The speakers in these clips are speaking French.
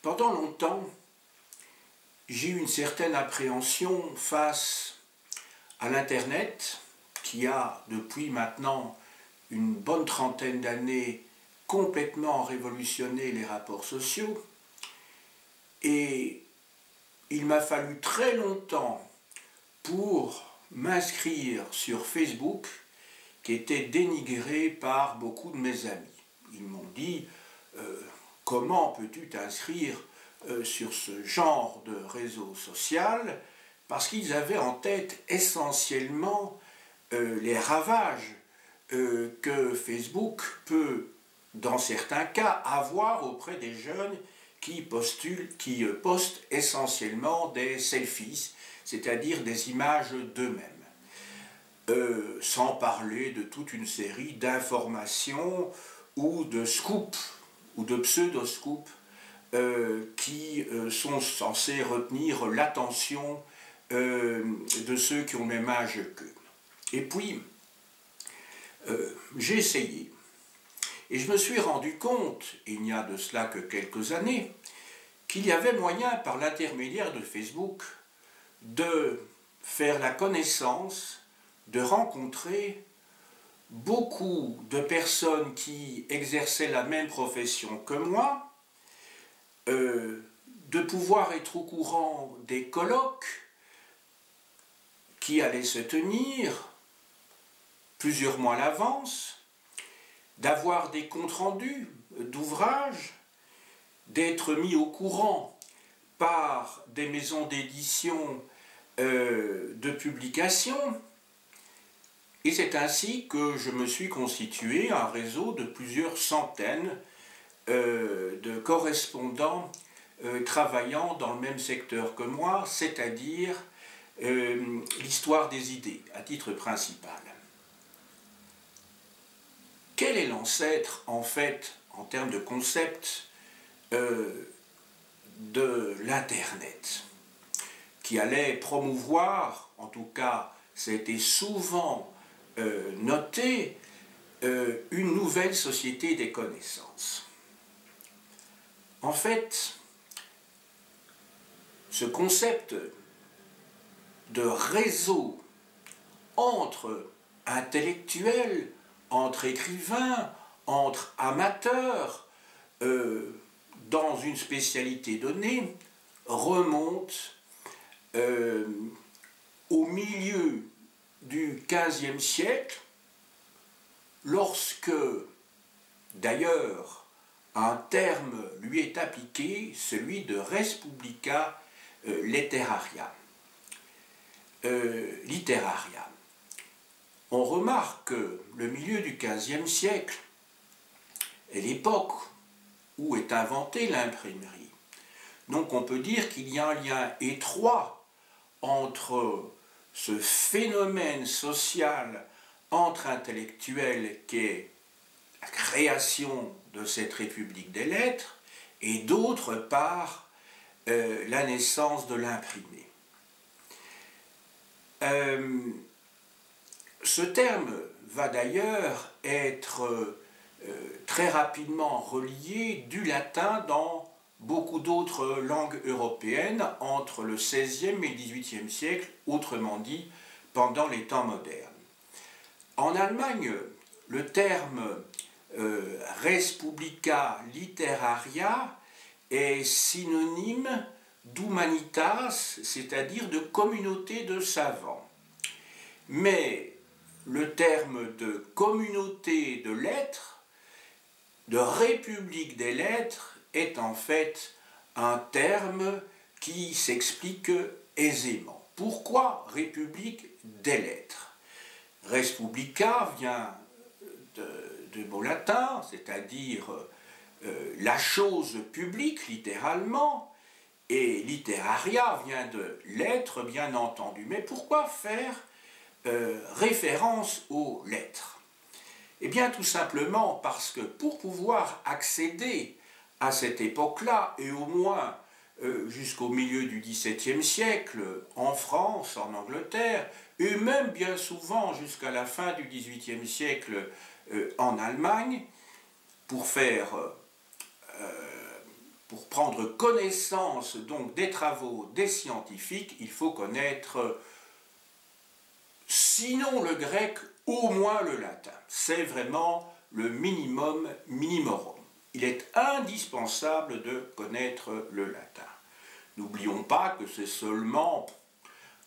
Pendant longtemps, j'ai eu une certaine appréhension face à l'Internet, qui a depuis maintenant une bonne trentaine d'années complètement révolutionné les rapports sociaux. Et il m'a fallu très longtemps pour m'inscrire sur Facebook, qui était dénigré par beaucoup de mes amis. Ils m'ont dit comment peux-tu t'inscrire sur ce genre de réseau social, parce qu'ils avaient en tête essentiellement les ravages que Facebook peut, dans certains cas, avoir auprès des jeunes qui postent essentiellement des selfies, c'est-à-dire des images d'eux-mêmes, sans parler de toute une série d'informations ou de scoops ou de pseudo-scoops qui sont censés retenir l'attention de ceux qui ont le même âge qu'eux. Et puis, j'ai essayé. Et je me suis rendu compte, il n'y a de cela que quelques années, qu'il y avait moyen, par l'intermédiaire de Facebook, de faire la connaissance, de rencontrer beaucoup de personnes qui exerçaient la même profession que moi, de pouvoir être au courant des colloques qui allaient se tenir plusieurs mois à l'avance, d'avoir des comptes rendus d'ouvrages, d'être mis au courant par des maisons d'édition de publication. Et c'est ainsi que je me suis constitué un réseau de plusieurs centaines de correspondants travaillant dans le même secteur que moi, c'est-à-dire l'histoire des idées, à titre principal. Quel est l'ancêtre, en fait, en termes de concept, de l'Internet, qui allait promouvoir, en tout cas, ça a été souvent noté, une nouvelle société des connaissances. En fait, ce concept de réseau entre intellectuels, entre écrivains, entre amateurs, dans une spécialité donnée, remonte au milieu du XVe siècle, lorsque, d'ailleurs, un terme lui est appliqué, celui de res publica literaria. On remarque que le milieu du XVe siècle est l'époque où est inventée l'imprimerie. Donc on peut dire qu'il y a un lien étroit entre ce phénomène social entre intellectuels qu'est la création de cette République des lettres et d'autre part la naissance de l'imprimé. Ce terme va d'ailleurs être très rapidement relié du latin dans beaucoup d'autres langues européennes entre le XVIe et le XVIIIe siècle, autrement dit, pendant les temps modernes. En Allemagne, le terme res publica literaria est synonyme d'humanitas, c'est-à-dire de communauté de savants. Mais le terme de communauté de lettres, de république des lettres, est en fait un terme qui s'explique aisément. Pourquoi république des lettres? Res publica vient de mot latin, c'est-à-dire la chose publique, littéralement, et literaria vient de lettres, bien entendu. Mais pourquoi faire référence aux lettres? Eh bien, tout simplement parce que pour pouvoir accéder à cette époque-là, et au moins jusqu'au milieu du XVIIe siècle, en France, en Angleterre, et même bien souvent jusqu'à la fin du XVIIIe siècle en Allemagne, pour pour prendre connaissance donc des travaux des scientifiques, il faut connaître sinon le grec, au moins le latin. C'est vraiment le minimum minimorum. Il est indispensable de connaître le latin. N'oublions pas que c'est seulement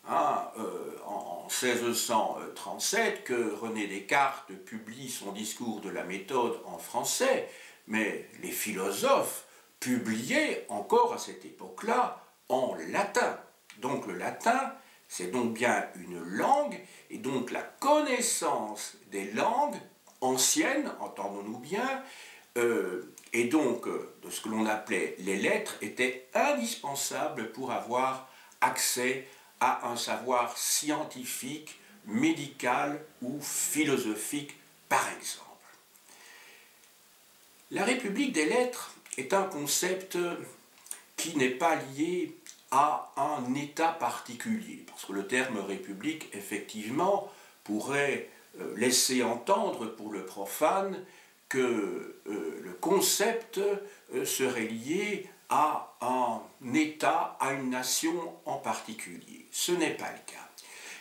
en 1637 que René Descartes publie son discours de la méthode en français, mais les philosophes publiaient encore à cette époque-là en latin. Donc le latin, c'est donc bien une langue, et donc la connaissance des langues anciennes, entendons-nous bien, et donc de ce que l'on appelait les lettres, était indispensable pour avoir accès à un savoir scientifique, médical ou philosophique, par exemple. La République des lettres est un concept qui n'est pas lié à un État particulier, parce que le terme République, effectivement, pourrait laisser entendre pour le profane que le concept serait lié à un État, à une nation en particulier. Ce n'est pas le cas.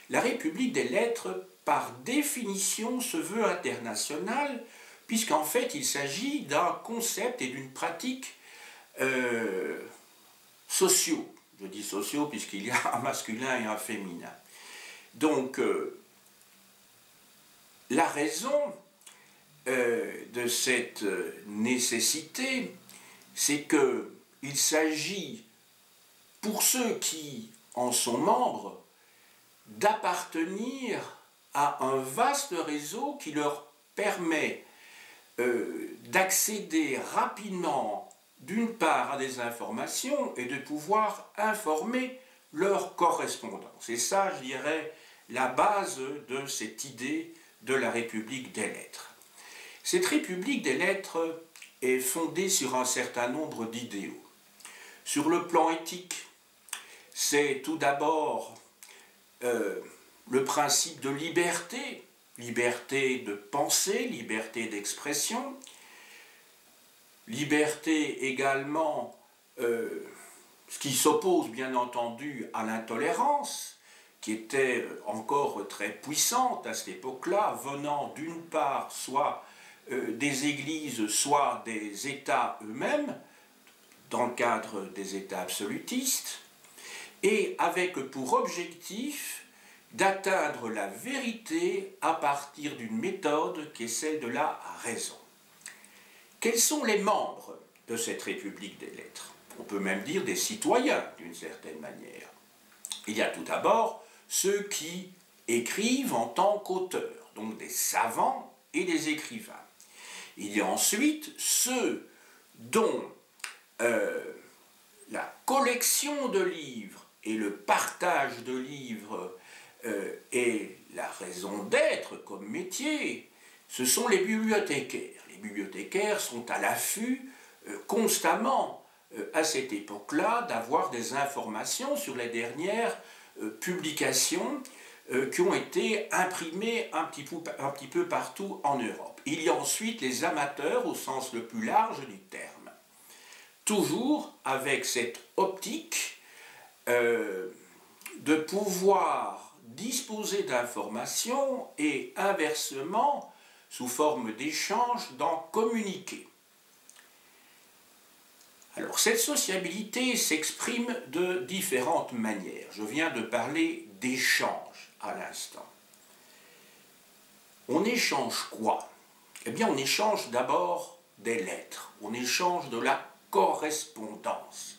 La République des lettres, par définition, se veut internationale, puisqu'en fait, il s'agit d'un concept et d'une pratique sociaux. Je dis sociaux puisqu'il y a un masculin et un féminin. Donc, la raison de cette nécessité, c'est qu'il s'agit, pour ceux qui en sont membres, d'appartenir à un vaste réseau qui leur permet d'accéder rapidement, d'une part, à des informations et de pouvoir informer leurs correspondants. C'est ça, je dirais, la base de cette idée de la République des lettres. Cette République des lettres est fondée sur un certain nombre d'idéaux. Sur le plan éthique, c'est tout d'abord le principe de liberté, liberté de pensée, liberté d'expression, liberté également, ce qui s'oppose bien entendu à l'intolérance, qui était encore très puissante à cette époque-là, venant d'une part soit des églises, soit des États eux-mêmes, dans le cadre des États absolutistes, et avec pour objectif d'atteindre la vérité à partir d'une méthode qui est celle de la raison. Quels sont les membres de cette République des lettres? On peut même dire des citoyens, d'une certaine manière. Il y a tout d'abord ceux qui écrivent en tant qu'auteurs, donc des savants et des écrivains. Il y a ensuite ceux dont la collection de livres et le partage de livres est la raison d'être comme métier. Ce sont les bibliothécaires. Les bibliothécaires sont à l'affût constamment à cette époque-là d'avoir des informations sur les dernières publications qui ont été imprimées un petit peu partout en Europe. Il y a ensuite les amateurs au sens le plus large du terme. Toujours avec cette optique de pouvoir disposer d'informations et inversement, sous forme d'échange, d'en communiquer. Alors, cette sociabilité s'exprime de différentes manières. Je viens de parler d'échange à l'instant. On échange quoi? Eh bien, on échange d'abord des lettres. On échange de la correspondance.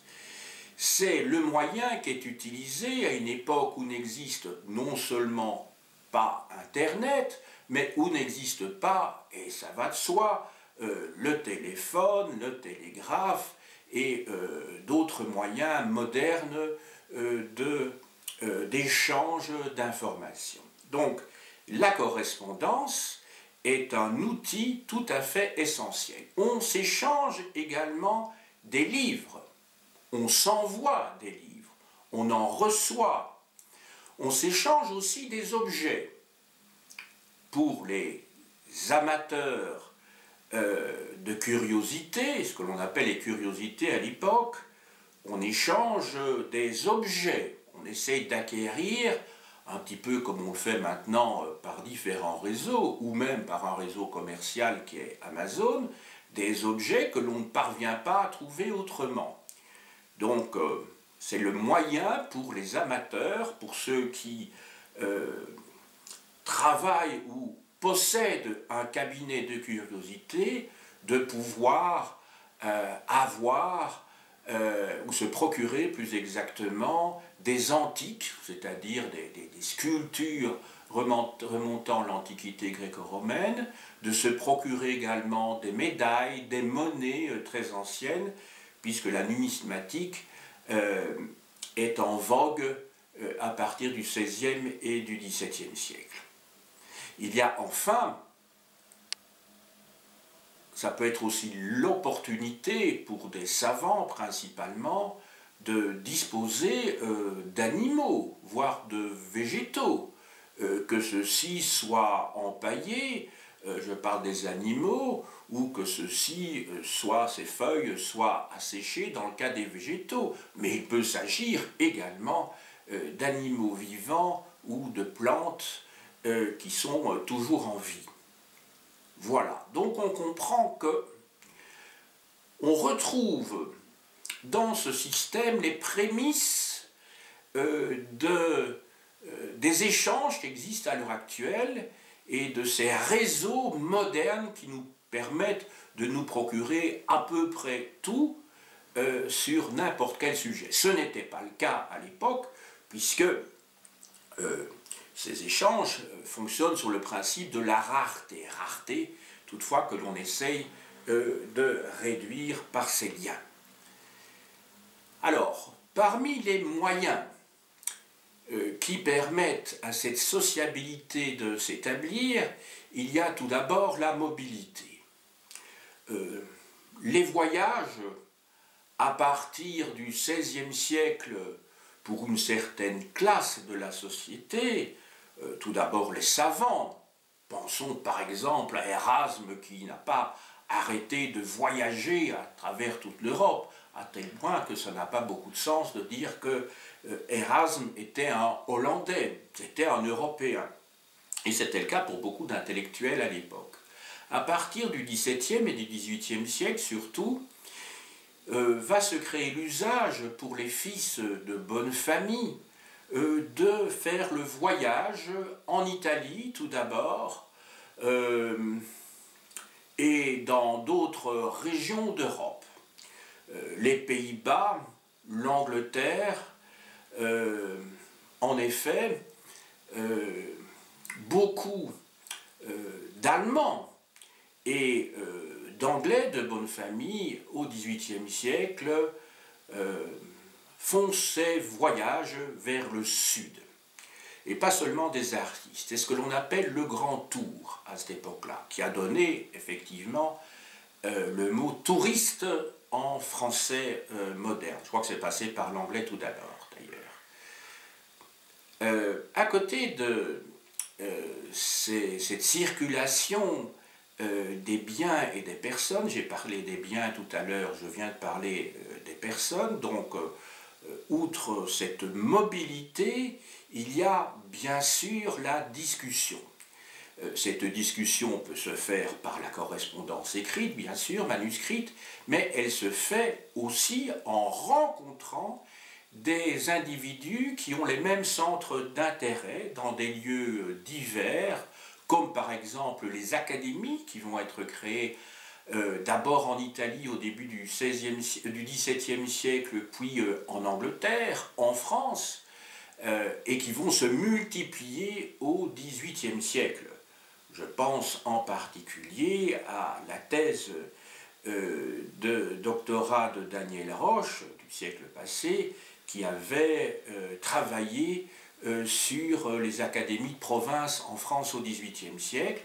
C'est le moyen qui est utilisé à une époque où n'existe non seulement pas Internet, mais où n'existe pas, et ça va de soi, le téléphone, le télégraphe et d'autres moyens modernes d'échange d'informations. Donc, la correspondance est un outil tout à fait essentiel. On s'échange également des livres, on s'envoie des livres, on en reçoit, on s'échange aussi des objets. Pour les amateurs de curiosités, ce que l'on appelle les curiosités à l'époque. On échange des objets, on essaye d'acquérir, un petit peu comme on le fait maintenant par différents réseaux, ou même par un réseau commercial qui est Amazon, des objets que l'on ne parvient pas à trouver autrement. Donc c'est le moyen pour les amateurs, pour ceux qui travaillent ou possèdent un cabinet de curiosité, de pouvoir avoir ou se procurer plus exactement des antiques, c'est-à-dire des sculptures remontant l'Antiquité gréco-romaine, de se procurer également des médailles, des monnaies très anciennes, puisque la numismatique est en vogue à partir du XVIe et du XVIIe siècle. Il y a enfin, ça peut être aussi l'opportunité pour des savants principalement, de disposer d'animaux, voire de végétaux, que ceux-ci soient empaillés, je parle des animaux, ou que ceux-ci, soit ces feuilles, soient asséchées dans le cas des végétaux. Mais il peut s'agir également d'animaux vivants ou de plantes qui sont toujours en vie. Voilà, donc on comprend que on retrouve dans ce système les prémices des échanges qui existent à l'heure actuelle et de ces réseaux modernes qui nous permettent de nous procurer à peu près tout sur n'importe quel sujet. Ce n'était pas le cas à l'époque, puisque ces échanges fonctionnent sur le principe de la rareté. Rareté, toutefois, que l'on essaye de réduire par ces liens. Alors, parmi les moyens qui permettent à cette sociabilité de s'établir, il y a tout d'abord la mobilité. Les voyages, à partir du XVIe siècle, pour une certaine classe de la société, tout d'abord les savants, pensons par exemple à Erasme qui n'a pas arrêté de voyager à travers toute l'Europe, à tel point que ça n'a pas beaucoup de sens de dire que Erasme était un Hollandais, c'était un Européen. Et c'était le cas pour beaucoup d'intellectuels à l'époque. À partir du XVIIe et du XVIIIe siècle surtout, va se créer l'usage pour les fils de bonne famille de faire le voyage en Italie tout d'abord et dans d'autres régions d'Europe. Les Pays-Bas, l'Angleterre, en effet, beaucoup d'Allemands et d'Anglais de bonne famille au XVIIIe siècle font ces voyages vers le sud. Et pas seulement des artistes. C'est ce que l'on appelle le Grand Tour à cette époque-là, qui a donné effectivement le mot touriste en français moderne. Je crois que c'est passé par l'anglais tout d'abord, d'ailleurs. À côté de cette circulation des biens et des personnes, j'ai parlé des biens tout à l'heure, je viens de parler des personnes, donc outre cette mobilité, il y a bien sûr la discussion. Cette discussion peut se faire par la correspondance écrite, bien sûr, manuscrite, mais elle se fait aussi en rencontrant des individus qui ont les mêmes centres d'intérêt dans des lieux divers, comme par exemple les académies qui vont être créées d'abord en Italie au début du XVIIe siècle, puis en Angleterre, en France, et qui vont se multiplier au XVIIIe siècle. Je pense en particulier à la thèse de doctorat de Daniel Roche du siècle passé, qui avait travaillé sur les académies de province en France au XVIIIe siècle.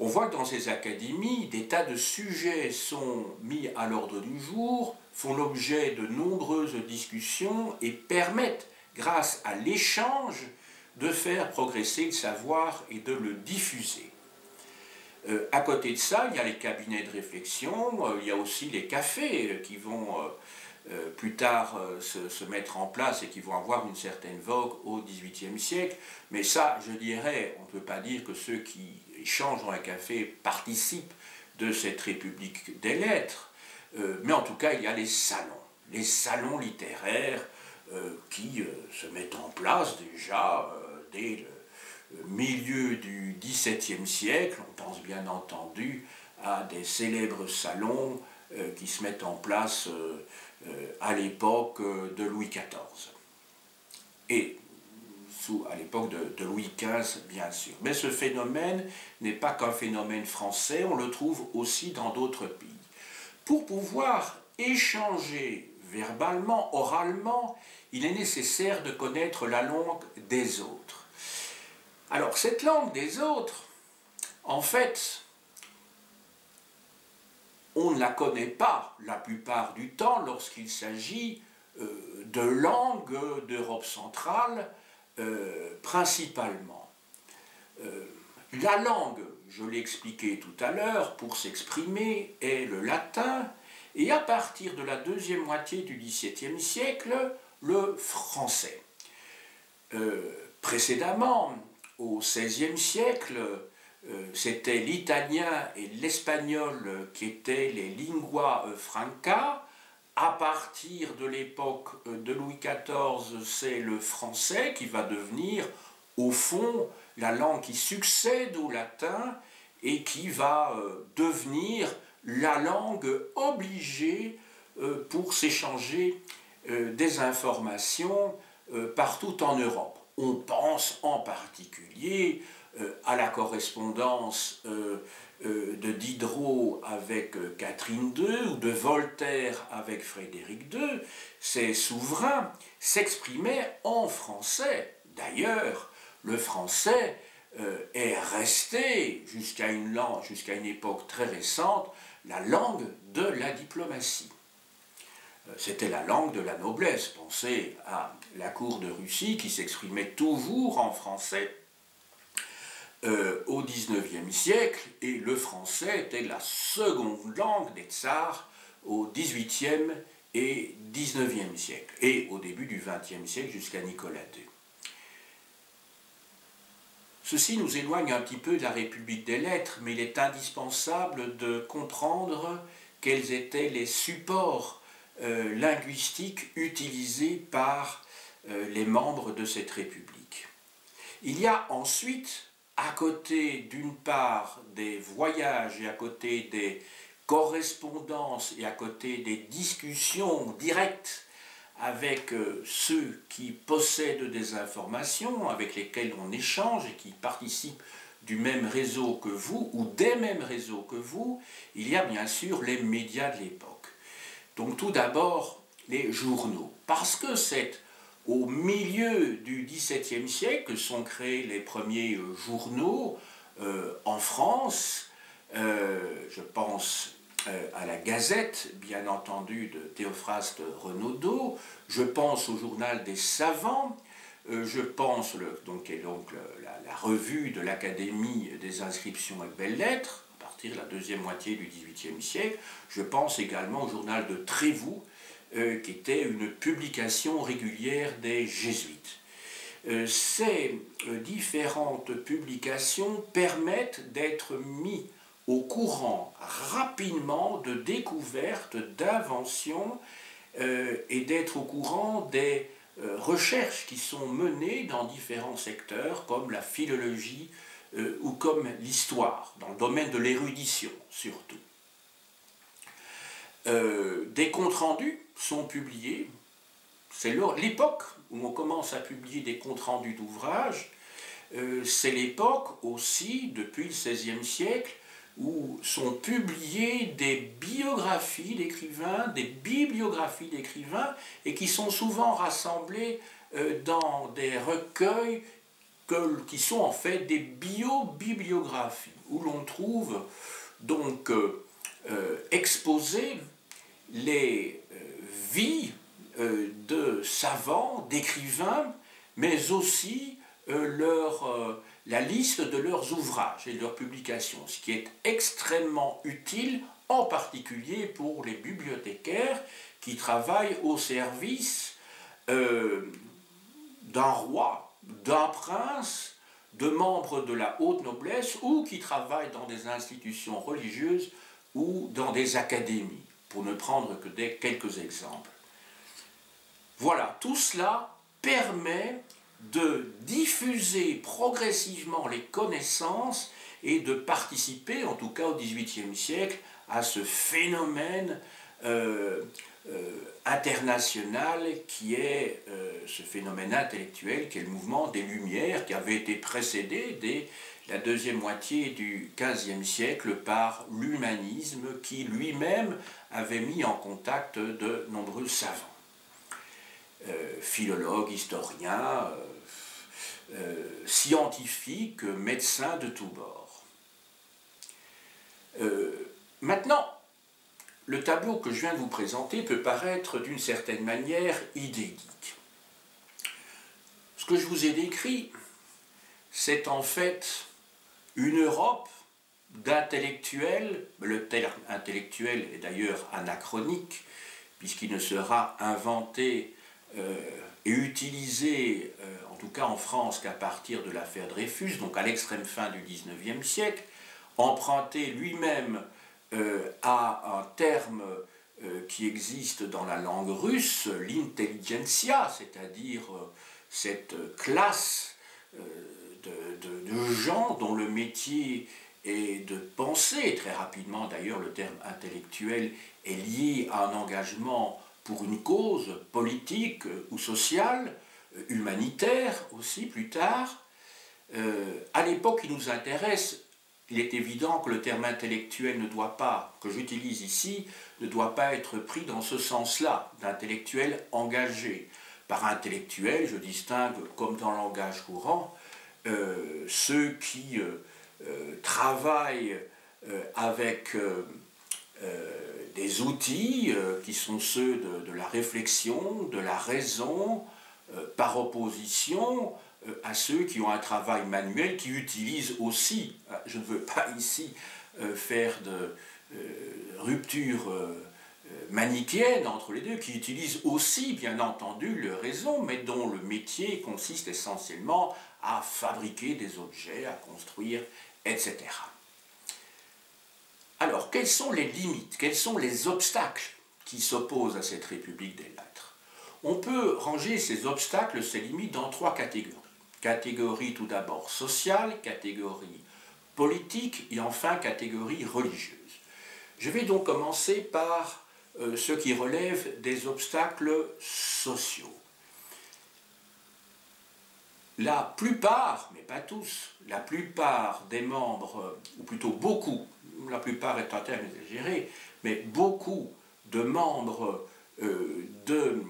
On voit que dans ces académies, des tas de sujets sont mis à l'ordre du jour, font l'objet de nombreuses discussions et permettent, grâce à l'échange, de faire progresser le savoir et de le diffuser. À côté de ça, il y a les cabinets de réflexion, il y a aussi les cafés qui vont plus tard se mettre en place et qui vont avoir une certaine vogue au XVIIIe siècle. Mais ça, je dirais, on ne peut pas dire que ceux qui échangent dans un café participent de cette République des lettres. Mais en tout cas, il y a les salons littéraires qui se mettent en place déjà dès le milieu du XVIIe siècle. On pense bien entendu à des célèbres salons qui se mettent en place à l'époque de Louis XIV. Et à l'époque de Louis XV, bien sûr. Mais ce phénomène n'est pas qu'un phénomène français, on le trouve aussi dans d'autres pays. Pour pouvoir échanger verbalement, oralement, il est nécessaire de connaître la langue des autres. Alors, cette langue des autres, en fait, on ne la connaît pas la plupart du temps lorsqu'il s'agit de langues d'Europe centrale, principalement. La langue, je l'ai expliqué tout à l'heure, pour s'exprimer, est le latin, et à partir de la deuxième moitié du XVIIe siècle, le français. Précédemment, au XVIe siècle, c'était l'italien et l'espagnol qui étaient les lingua franca. À partir de l'époque de Louis XIV, c'est le français qui va devenir, au fond, la langue qui succède au latin et qui va devenir la langue obligée pour s'échanger des informations partout en Europe. On pense en particulier à la correspondance de Diderot avec Catherine II ou de Voltaire avec Frédéric II. Ces souverains s'exprimaient en français. D'ailleurs, le français est resté, jusqu'à une époque très récente, la langue de la diplomatie. C'était la langue de la noblesse. Pensez à la cour de Russie qui s'exprimait toujours en français au XIXe siècle, et le français était la seconde langue des tsars au XVIIIe et XIXe siècle, et au début du XXe siècle jusqu'à Nicolas II. Ceci nous éloigne un petit peu de la République des lettres, mais il est indispensable de comprendre quels étaient les supports linguistiques utilisés par les membres de cette République. Il y a ensuite, à côté d'une part des voyages et à côté des correspondances et à côté des discussions directes avec ceux qui possèdent des informations, avec lesquels on échange et qui participent du même réseau que vous ou des mêmes réseaux que vous, il y a bien sûr les médias de l'époque. Donc tout d'abord les journaux, parce que c'est au milieu du XVIIe siècle sont créés les premiers journaux en France. Je pense à la Gazette, bien entendu, de Théophraste Renaudot. Je pense au Journal des Savants. Je pense, la revue de l'Académie des inscriptions et belles-lettres, à partir de la deuxième moitié du XVIIIe siècle. Je pense également au Journal de Trévoux, qui était une publication régulière des jésuites. Ces différentes publications permettent d'être mis au courant rapidement de découvertes, d'inventions et d'être au courant des recherches qui sont menées dans différents secteurs comme la philologie ou comme l'histoire, dans le domaine de l'érudition surtout. Des comptes rendus sont publiés. C'est l'époque où on commence à publier des comptes rendus d'ouvrages. C'est l'époque aussi, depuis le XVIe siècle, où sont publiées des biographies d'écrivains, des bibliographies d'écrivains, et qui sont souvent rassemblées dans des recueils qui sont en fait des bio-bibliographies, où l'on trouve donc exposées les vies de savants, d'écrivains, mais aussi la liste de leurs ouvrages et de leurs publications, ce qui est extrêmement utile, en particulier pour les bibliothécaires qui travaillent au service d'un roi, d'un prince, de membres de la haute noblesse ou qui travaillent dans des institutions religieuses ou dans des académies, pour ne prendre que quelques exemples. Voilà, tout cela permet de diffuser progressivement les connaissances et de participer, en tout cas au XVIIIe siècle, à ce phénomène international qui est ce phénomène intellectuel qui est le mouvement des Lumières, qui avait été précédé dès la deuxième moitié du XVe siècle par l'humanisme qui lui-même avait mis en contact de nombreux savants. Philologues, historiens, scientifiques, médecins de tous bords. Maintenant, le tableau que je viens de vous présenter peut paraître d'une certaine manière idyllique. Ce que je vous ai décrit, c'est en fait une Europe d'intellectuels, le terme intellectuel est d'ailleurs anachronique, puisqu'il ne sera inventé et utilisé, en tout cas en France, qu'à partir de l'affaire Dreyfus, donc à l'extrême fin du XIXe siècle, emprunté lui-même à un terme qui existe dans la langue russe, l'intelligentsia, c'est-à-dire cette classe de gens dont le métier est de penser. Très rapidement, d'ailleurs, le terme intellectuel est lié à un engagement pour une cause politique ou sociale, humanitaire aussi plus tard. À l'époque qui nous intéresse, il est évident que le terme intellectuel ne doit pas, que j'utilise ici, ne doit pas être pris dans ce sens-là, d'intellectuel engagé. Par intellectuel, je distingue, comme dans le langage courant, ceux qui travaillent avec des outils qui sont ceux de la réflexion, de la raison, par opposition à ceux qui ont un travail manuel, qui utilisent aussi, je ne veux pas ici faire de rupture manichéenne entre les deux, qui utilisent aussi bien entendu le raison, mais dont le métier consiste essentiellement à fabriquer des objets, à construire, etc. Alors, quelles sont les limites, quels sont les obstacles qui s'opposent à cette République des lettres? On peut ranger ces obstacles, ces limites, dans trois catégories. Catégorie tout d'abord sociale, catégorie politique et enfin catégorie religieuse. Je vais donc commencer par ce qui relève des obstacles sociaux. La plupart, mais pas tous, la plupart des membres, ou plutôt beaucoup, la plupart est un terme exagéré, mais beaucoup de membres de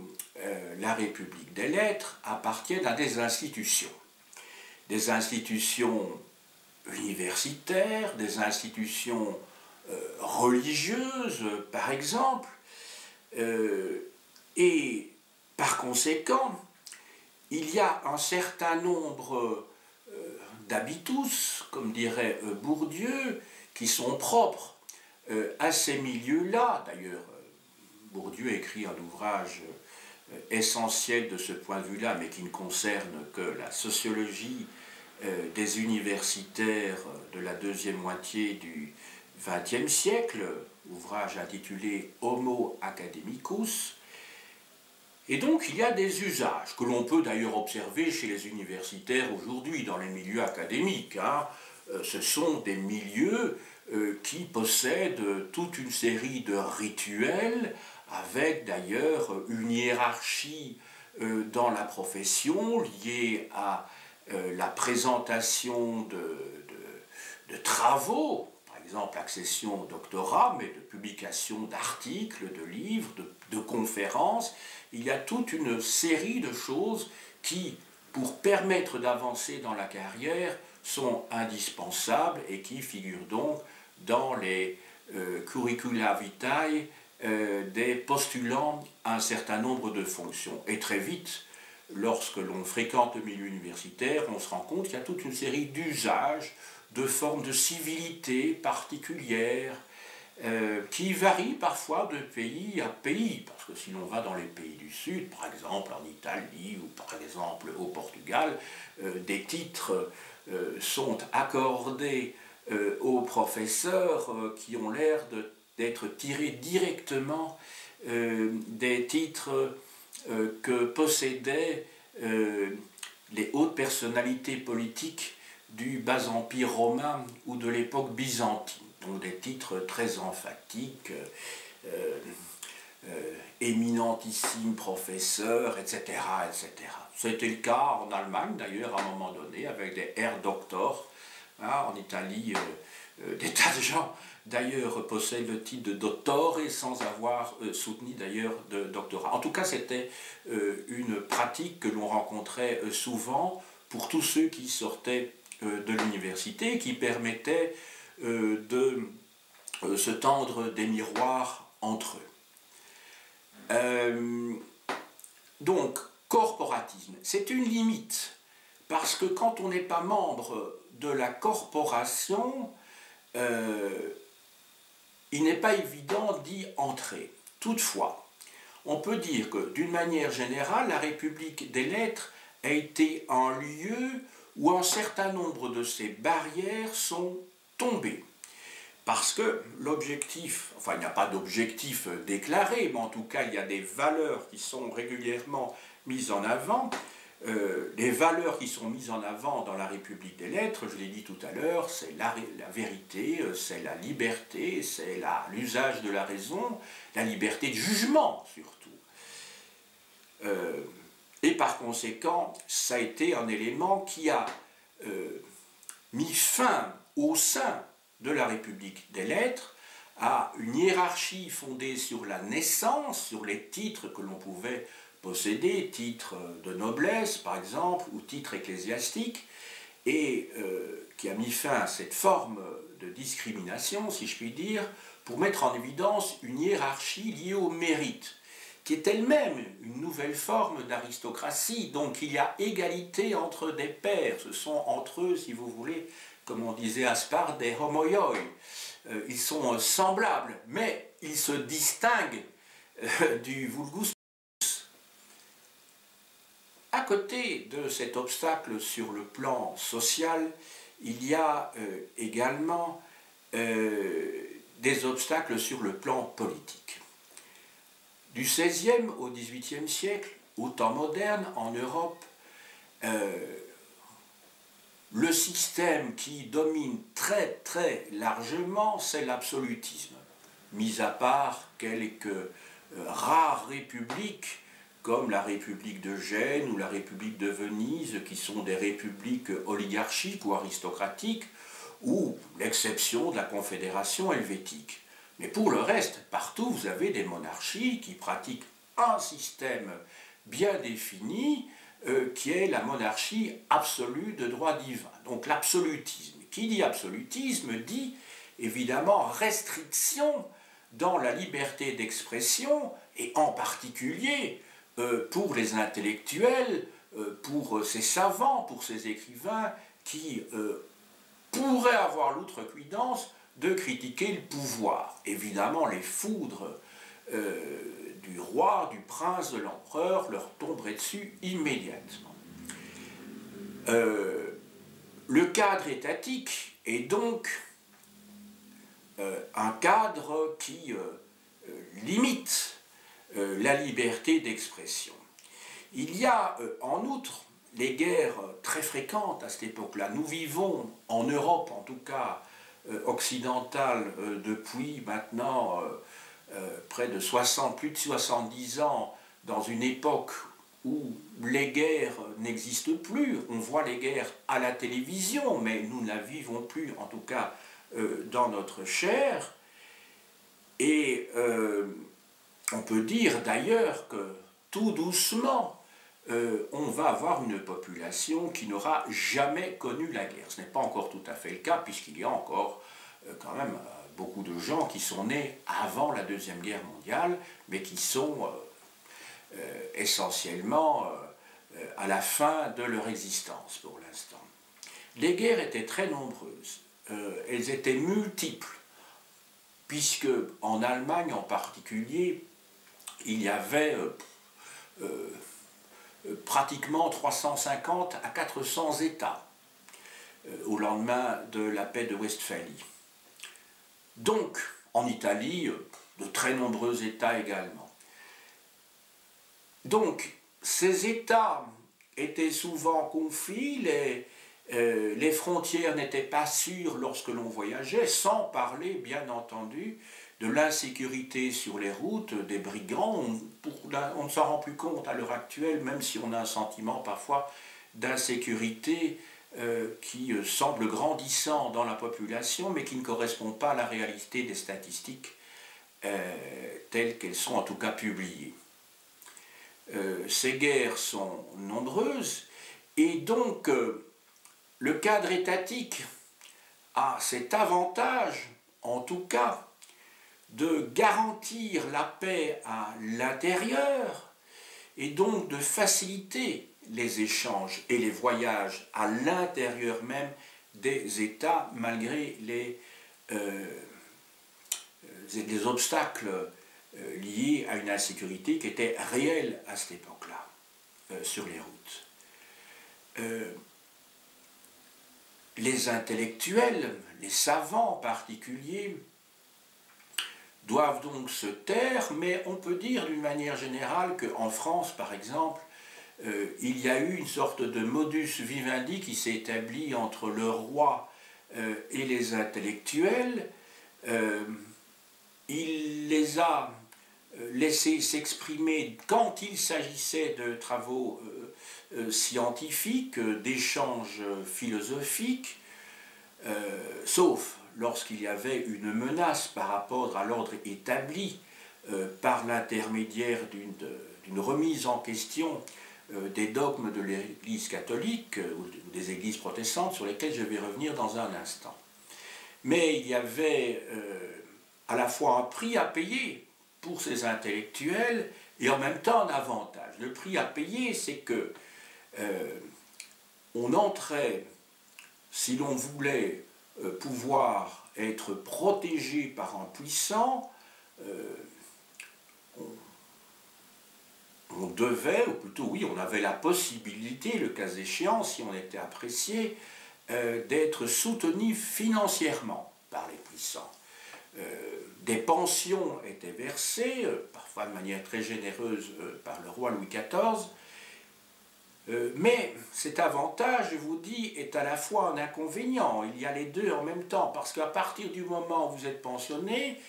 la République des lettres appartiennent à des institutions universitaires, des institutions religieuses, par exemple, et par conséquent, il y a un certain nombre d'habitus, comme dirait Bourdieu, qui sont propres à ces milieux-là. D'ailleurs, Bourdieu écrit un ouvrage essentiel de ce point de vue-là, mais qui ne concerne que la sociologie des universitaires de la deuxième moitié du XXe siècle, ouvrage intitulé Homo Academicus. Et donc il y a des usages que l'on peut d'ailleurs observer chez les universitaires aujourd'hui dans les milieux académiques. Ce sont des milieux qui possèdent toute une série de rituels, avec d'ailleurs une hiérarchie dans la profession liée à la présentation de travaux, par exemple accession au doctorat, mais de publication d'articles, de livres, de conférences. Il y a toute une série de choses qui, pour permettre d'avancer dans la carrière, sont indispensables et qui figurent donc dans les curricula vitae des postulants à un certain nombre de fonctions. Et très vite, lorsque l'on fréquente le milieu universitaire, on se rend compte qu'il y a toute une série d'usages, de formes de civilité particulières, qui varient parfois de pays à pays, parce que si l'on va dans les pays du Sud, par exemple en Italie ou par exemple au Portugal, des titres sont accordés aux professeurs qui ont l'air d'être tirés directement des titres que possédaient les hautes personnalités politiques du bas empire romain ou de l'époque byzantine. Donc des titres très emphatiques, éminentissime professeur, etc., etc. C'était le cas en Allemagne d'ailleurs à un moment donné avec des Herr Doktor. En Italie, des tas de gens d'ailleurs possèdent le titre de dottore sans avoir soutenu d'ailleurs de doctorat. En tout cas, c'était une pratique que l'on rencontrait souvent pour tous ceux qui sortaient de l'université, qui permettait de se tendre des miroirs entre eux. Donc, corporatisme, c'est une limite, parce que quand on n'est pas membre de la corporation, il n'est pas évident d'y entrer. Toutefois, on peut dire que d'une manière générale, la République des lettres a été un lieu où un certain nombre de ces barrières sont tombées. Parce que l'objectif, enfin il n'y a pas d'objectif déclaré, mais en tout cas il y a des valeurs qui sont régulièrement mises en avant. Les valeurs qui sont mises en avant dans la République des lettres, je l'ai dit tout à l'heure, c'est la vérité, c'est la liberté, c'est l'usage de la raison, la liberté de jugement surtout. Et par conséquent, ça a été un élément qui a mis fin au sein de la République des lettres à une hiérarchie fondée sur la naissance, sur les titres que l'on pouvait posséder, titres de noblesse par exemple, ou titres ecclésiastiques, et qui a mis fin à cette forme de discrimination, si je puis dire, pour mettre en évidence une hiérarchie liée au mérite, qui est elle-même une nouvelle forme d'aristocratie. Donc il y a égalité entre des pairs, ce sont entre eux, si vous voulez, comme on disait à Sparte, des homoioi. Ils sont semblables, mais ils se distinguent du vulgus. À côté de cet obstacle sur le plan social, il y a également des obstacles sur le plan politique. Du XVIe au XVIIIe siècle, au temps moderne, en Europe, le système qui domine très très largement, c'est l'absolutisme, mis à part quelques rares républiques comme la République de Gênes ou la République de Venise, qui sont des républiques oligarchiques ou aristocratiques, ou l'exception de la Confédération helvétique. Mais pour le reste, partout vous avez des monarchies qui pratiquent un système bien défini, qui est la monarchie absolue de droit divin. Donc l'absolutisme. Qui dit absolutisme dit évidemment restriction dans la liberté d'expression, et en particulier pour les intellectuels, pour ces savants, pour ces écrivains qui pourraient avoir l'outrecuidance de critiquer le pouvoir. Évidemment, les foudres du roi, du prince, de l'empereur leur tomberaient dessus immédiatement. Le cadre étatique est donc un cadre qui limite la liberté d'expression. Il y a en outre les guerres très fréquentes à cette époque-là. Nous vivons en Europe, en tout cas occidentale, depuis maintenant près de 60, plus de 70 ans, dans une époque où les guerres n'existent plus. On voit les guerres à la télévision, mais nous ne la vivons plus, en tout cas dans notre chair. Et on peut dire d'ailleurs que tout doucement, on va avoir une population qui n'aura jamais connu la guerre. Ce n'est pas encore tout à fait le cas, puisqu'il y a encore quand même beaucoup de gens qui sont nés avant la Deuxième Guerre mondiale, mais qui sont essentiellement à la fin de leur existence pour l'instant. Les guerres étaient très nombreuses, elles étaient multiples, puisque en Allemagne en particulier, il y avait pratiquement 350 à 400 États au lendemain de la paix de Westphalie. Donc, en Italie, de très nombreux États également. Donc, ces États étaient souvent en conflit, les frontières n'étaient pas sûres lorsque l'on voyageait, sans parler, bien entendu, de l'insécurité sur les routes, des brigands. On ne s'en rend plus compte à l'heure actuelle, même si on a un sentiment parfois d'insécurité qui semble grandissant dans la population, mais qui ne correspond pas à la réalité des statistiques telles qu'elles sont en tout cas publiées. Ces guerres sont nombreuses, et donc le cadre étatique a cet avantage, en tout cas, de garantir la paix à l'intérieur, et donc de faciliter les échanges et les voyages à l'intérieur même des États, malgré les obstacles liés à une insécurité qui était réelle à cette époque-là, sur les routes. Les intellectuels, les savants en particulier, doivent donc se taire, mais on peut dire d'une manière générale qu'en France, par exemple, il y a eu une sorte de modus vivendi qui s'est établi entre le roi et les intellectuels. Il les a laissés s'exprimer quand il s'agissait de travaux scientifiques, d'échanges philosophiques, sauf lorsqu'il y avait une menace par rapport à l'ordre établi par l'intermédiaire d'une remise en question des dogmes de l'Église catholique ou des églises protestantes, sur lesquelles je vais revenir dans un instant. Mais il y avait à la fois un prix à payer pour ces intellectuels et en même temps un avantage. Le prix à payer, c'est que on entrait, si l'on voulait pouvoir être protégé par un puissant, on devait, ou plutôt oui, on avait la possibilité, le cas échéant, si on était apprécié, d'être soutenu financièrement par les puissants. Des pensions étaient versées, parfois de manière très généreuse par le roi Louis XIV, mais cet avantage, je vous dis, est à la fois un inconvénient. Il y a les deux en même temps, parce qu'à partir du moment où vous êtes pensionné,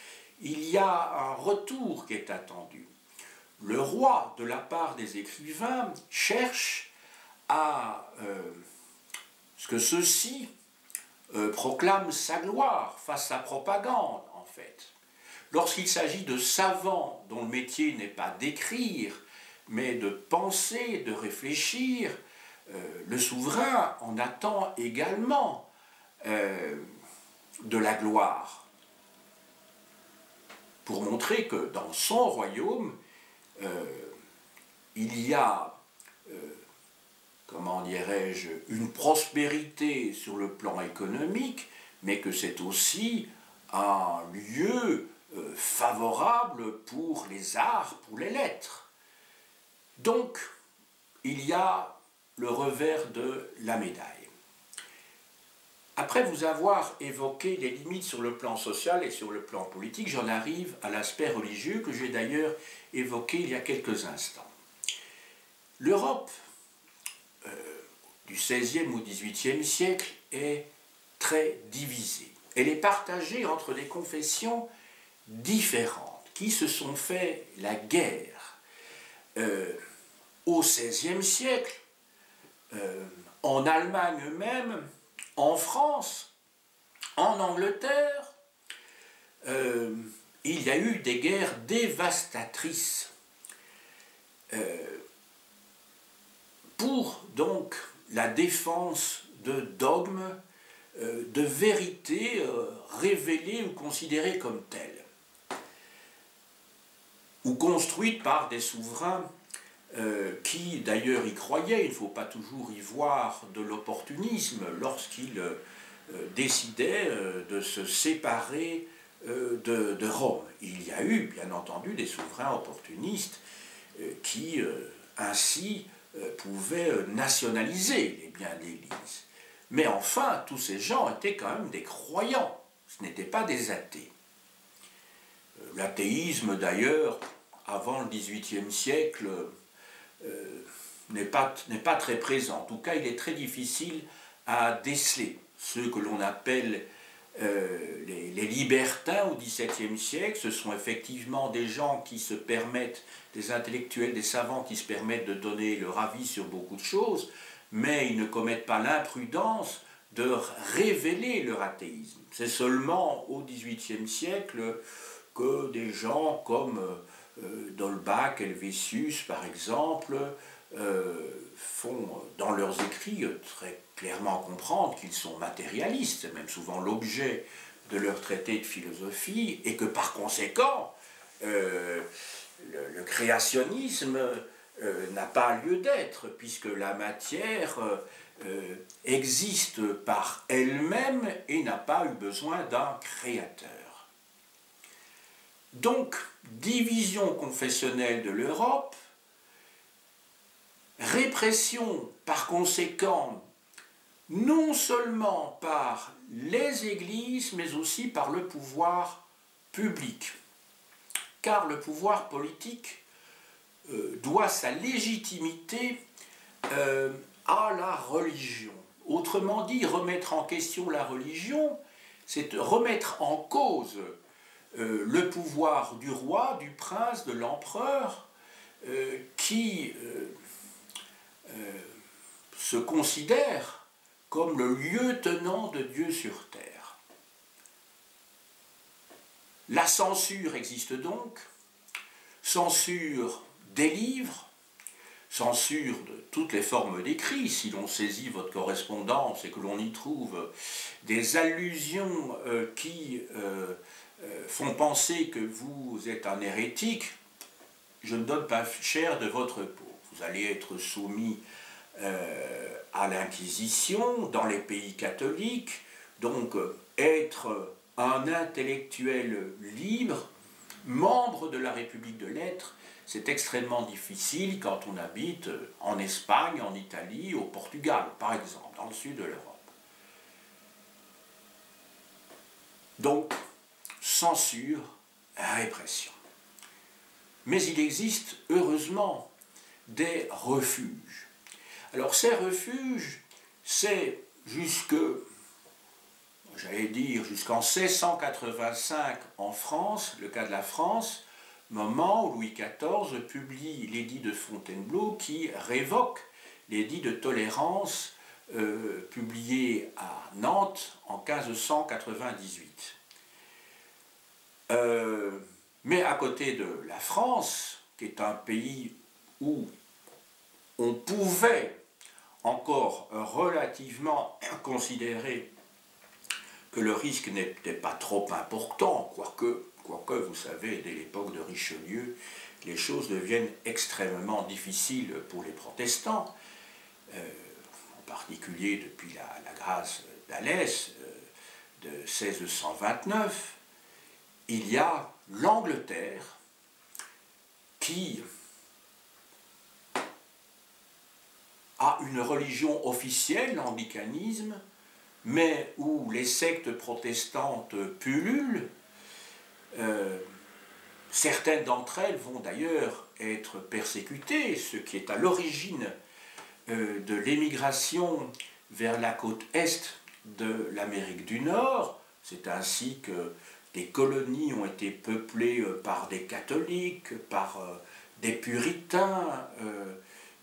il y a un retour qui est attendu. Le roi, de la part des écrivains, cherche à ce que ceux-ci proclament sa gloire, fassent sa propagande, en fait. Lorsqu'il s'agit de savants dont le métier n'est pas d'écrire, mais de penser, de réfléchir, le souverain en attend également de la gloire, pour montrer que dans son royaume, il y a, comment dirais-je, une prospérité sur le plan économique, mais que c'est aussi un lieu favorable pour les arts, pour les lettres. Donc, il y a le revers de la médaille. Après vous avoir évoqué les limites sur le plan social et sur le plan politique, j'en arrive à l'aspect religieux que j'ai d'ailleurs évoqué il y a quelques instants. L'Europe du XVIe ou XVIIIe siècle est très divisée. Elle est partagée entre des confessions différentes qui se sont fait la guerre au XVIe siècle, en Allemagne même, en France, en Angleterre. Il y a eu des guerres dévastatrices pour donc la défense de dogmes, de vérités révélées ou considérées comme telles, ou construites par des souverains qui d'ailleurs y croyait, il ne faut pas toujours y voir de l'opportunisme, lorsqu'il décidait de se séparer de Rome. Il y a eu, bien entendu, des souverains opportunistes qui, ainsi, pouvaient nationaliser les biens de l'Église. Mais enfin, tous ces gens étaient quand même des croyants, ce n'étaient pas des athées. L'athéisme, d'ailleurs, avant le XVIIIe siècle, n'est pas très présent. En tout cas, il est très difficile à déceler. Ceux que l'on appelle les libertins au XVIIe siècle, ce sont effectivement des gens qui se permettent, des intellectuels, des savants qui se permettent de donner leur avis sur beaucoup de choses, mais ils ne commettent pas l'imprudence de révéler leur athéisme. C'est seulement au XVIIIe siècle que des gens comme D'Holbach, Helvétius par exemple, font dans leurs écrits très clairement comprendre qu'ils sont matérialistes, c'est même souvent l'objet de leur traité de philosophie, et que par conséquent, le créationnisme n'a pas lieu d'être, puisque la matière existe par elle-même et n'a pas eu besoin d'un créateur. Donc, division confessionnelle de l'Europe, répression par conséquent non seulement par les églises, mais aussi par le pouvoir public. Car le pouvoir politique doit sa légitimité à la religion. Autrement dit, remettre en question la religion, c'est remettre en cause le pouvoir du roi, du prince, de l'empereur, qui se considère comme le lieutenant de Dieu sur terre. La censure existe donc, censure des livres, censure de toutes les formes d'écrit. Si l'on saisit votre correspondance et que l'on y trouve des allusions qui font penser que vous êtes un hérétique, je ne donne pas cher de votre peau. Vous allez être soumis à l'Inquisition dans les pays catholiques, donc être un intellectuel libre, membre de la République de lettres, c'est extrêmement difficile quand on habite en Espagne, en Italie, au Portugal, par exemple, dans le sud de l'Europe. Donc, censure, répression. Mais il existe, heureusement, des refuges. Alors ces refuges, c'est jusqu'en 1685 en France, le cas de la France, moment où Louis XIV publie l'édit de Fontainebleau qui révoque l'édit de tolérance publié à Nantes en 1598. Mais à côté de la France, qui est un pays où on pouvait encore relativement considérer que le risque n'était pas trop important, quoique vous savez, dès l'époque de Richelieu, les choses deviennent extrêmement difficiles pour les protestants, en particulier depuis la grâce d'Alès de 1629, il y a l'Angleterre qui a une religion officielle, l'anglicanisme, mais où les sectes protestantes pullulent. Certaines d'entre elles vont d'ailleurs être persécutées, ce qui est à l'origine de l'émigration vers la côte est de l'Amérique du Nord. C'est ainsi que des colonies ont été peuplées par des catholiques, par des puritains.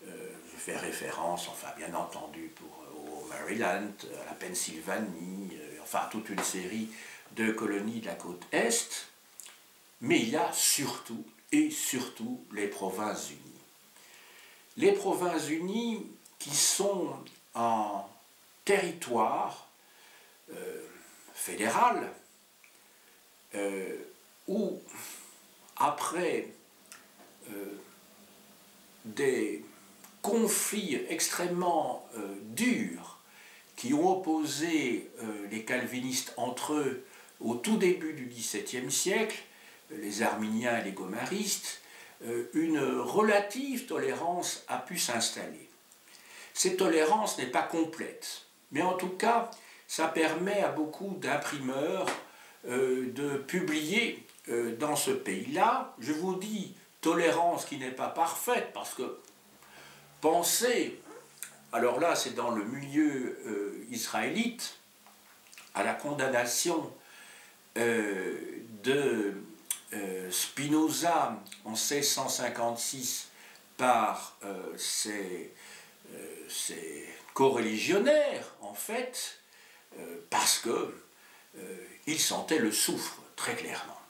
Je fais référence, enfin bien entendu, au Maryland, à la Pennsylvanie, enfin toute une série de colonies de la côte est. Mais il y a surtout les Provinces-Unies. Les Provinces-Unies qui sont un territoire fédéral où, après des conflits extrêmement durs qui ont opposé les calvinistes entre eux au tout début du XVIIe siècle, les arminiens et les gomaristes, une relative tolérance a pu s'installer. Cette tolérance n'est pas complète, mais en tout cas, ça permet à beaucoup d'imprimeurs de publier dans ce pays-là. Je vous dis tolérance qui n'est pas parfaite, parce que pensez, alors là c'est dans le milieu israélite, à la condamnation de Spinoza en 1656 par ses coreligionnaires, en fait, parce qu'il sentait le soufre, très clairement.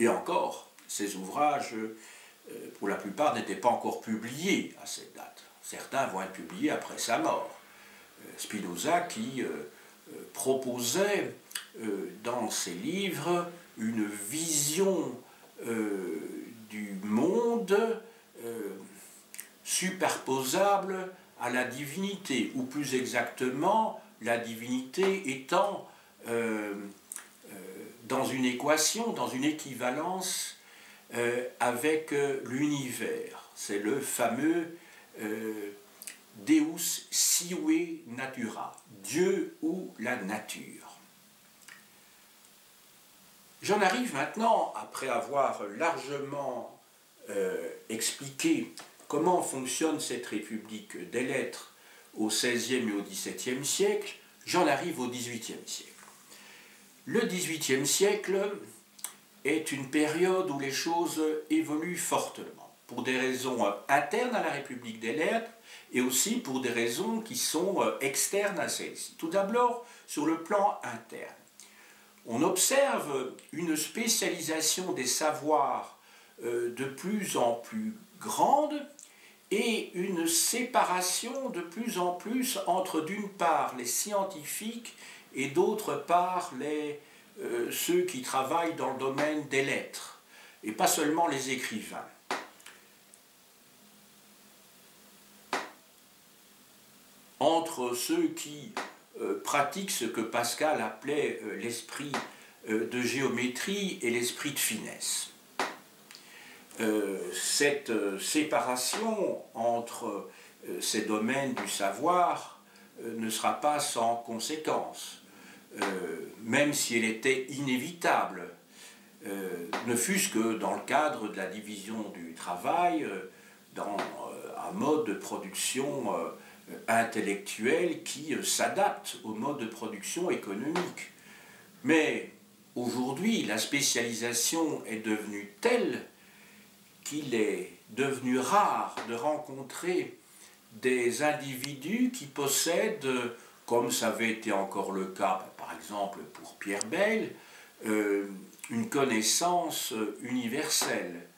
Et encore, ces ouvrages, pour la plupart, n'étaient pas encore publiés à cette date. Certains vont être publiés après sa mort. Spinoza qui proposait dans ses livres une vision du monde superposable à la divinité, ou plus exactement, la divinité étant dans une équation, dans une équivalence avec l'univers. C'est le fameux Deus sive natura, Dieu ou la nature. J'en arrive maintenant, après avoir largement expliqué comment fonctionne cette République des lettres au XVIe et au XVIIe siècle, j'en arrive au XVIIIe siècle. Le XVIIIe siècle est une période où les choses évoluent fortement, pour des raisons internes à la République des lettres et aussi pour des raisons qui sont externes à celle-ci. Tout d'abord, sur le plan interne. On observe une spécialisation des savoirs de plus en plus grande et une séparation de plus en plus entre, d'une part, les scientifiques et d'autre part, ceux qui travaillent dans le domaine des lettres, et pas seulement les écrivains. Entre ceux qui pratiquent ce que Pascal appelait l'esprit de géométrie et l'esprit de finesse. Cette séparation entre ces domaines du savoir ne sera pas sans conséquence, même si elle était inévitable, ne fût-ce que dans le cadre de la division du travail, dans un mode de production intellectuel qui s'adapte au mode de production économique. Mais aujourd'hui, la spécialisation est devenue telle qu'il est devenu rare de rencontrer des individus qui possèdent, comme ça avait été encore le cas, par exemple pour Pierre Bayle, une connaissance universelle.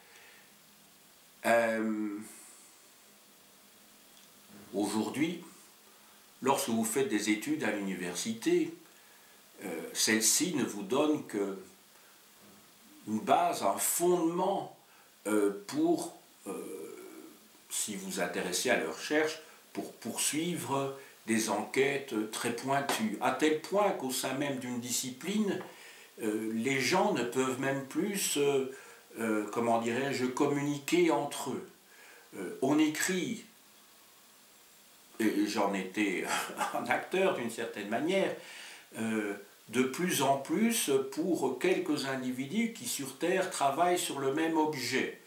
Aujourd'hui, lorsque vous faites des études à l'université, celle-ci ne vous donne que une base, un fondement pour, si vous vous intéressez à la recherche, pour poursuivre des enquêtes très pointues, à tel point qu'au sein même d'une discipline, les gens ne peuvent même plus, comment dirais-je, communiquer entre eux. On écrit, et j'en étais un acteur d'une certaine manière, de plus en plus pour quelques individus qui sur Terre travaillent sur le même objet.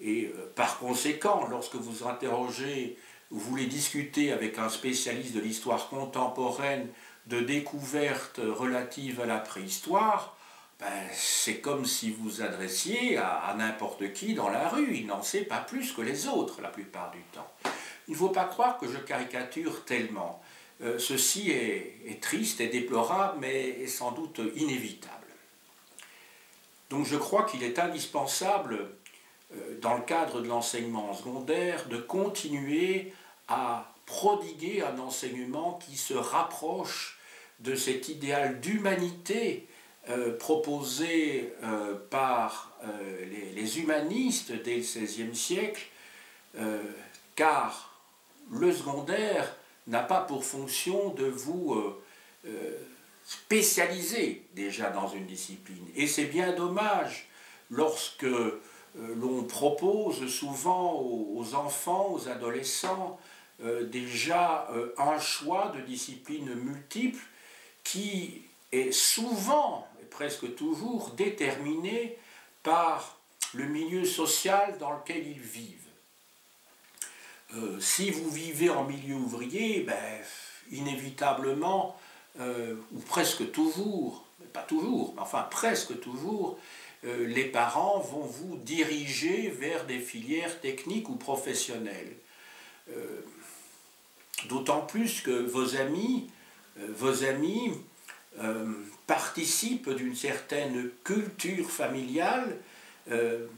Et par conséquent, lorsque vous interrogez, vous voulez discuter avec un spécialiste de l'histoire contemporaine de découvertes relatives à la préhistoire, c'est comme si vous adressiez à n'importe qui dans la rue, il n'en sait pas plus que les autres la plupart du temps. Il ne faut pas croire que je caricature tellement. Ceci est triste et déplorable, mais est sans doute inévitable. Donc je crois qu'il est indispensable, dans le cadre de l'enseignement secondaire, de continuer à prodiguer un enseignement qui se rapproche de cet idéal d'humanité proposée par les humanistes dès le XVIe siècle, car le secondaire n'a pas pour fonction de vous spécialiser déjà dans une discipline. Et c'est bien dommage lorsque l'on propose souvent aux enfants, aux adolescents, déjà un choix de disciplines multiples qui est souvent, et presque toujours, déterminé par le milieu social dans lequel ils vivent. Si vous vivez en milieu ouvrier, inévitablement, ou presque toujours, pas toujours, mais enfin presque toujours, les parents vont vous diriger vers des filières techniques ou professionnelles. D'autant plus que vos amis participent d'une certaine culture familiale,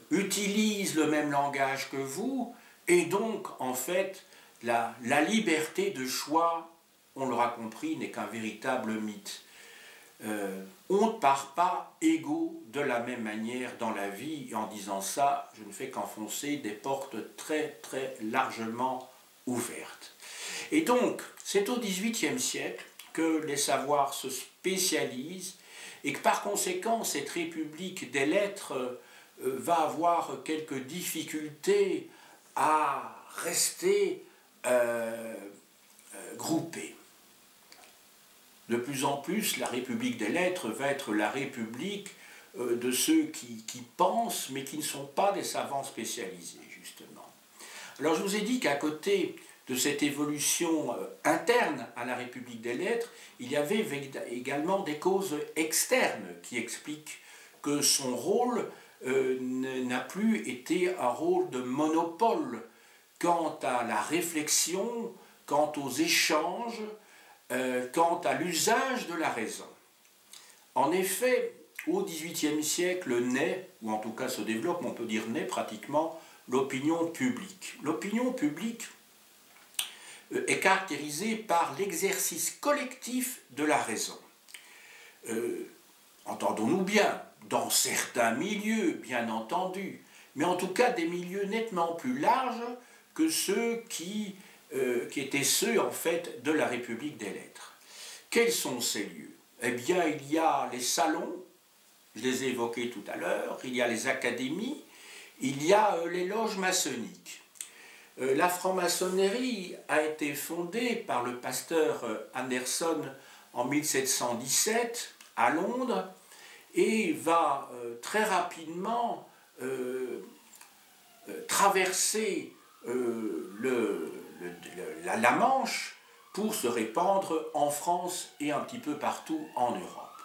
utilisent le même langage que vous, et donc, en fait, la liberté de choix, on l'aura compris, n'est qu'un véritable mythe. On ne part pas égaux de la même manière dans la vie, et en disant ça, je ne fais qu'enfoncer des portes très très largement ouvertes. Et donc, c'est au XVIIIe siècle que les savoirs se spécialisent, et que par conséquent, cette République des lettres va avoir quelques difficultés à rester groupée. De plus en plus, la République des lettres va être la République de ceux qui pensent, mais qui ne sont pas des savants spécialisés, justement. Alors, je vous ai dit qu'à côté de cette évolution interne à la République des lettres, il y avait également des causes externes qui expliquent que son rôle n'a plus été un rôle de monopole quant à la réflexion, quant aux échanges, quant à l'usage de la raison. En effet, au XVIIIe siècle naît, ou en tout cas se développe, on peut dire naît pratiquement, l'opinion publique. L'opinion publique est caractérisée par l'exercice collectif de la raison. Entendons-nous bien, dans certains milieux, bien entendu, mais en tout cas des milieux nettement plus larges que ceux qui étaient ceux, en fait, de la République des lettres. Quels sont ces lieux? Eh bien, il y a les salons, je les ai évoqués tout à l'heure, il y a les académies, il y a les loges maçonniques. La franc-maçonnerie a été fondée par le pasteur Anderson en 1717 à Londres et va très rapidement traverser la Manche pour se répandre en France et un petit peu partout en Europe.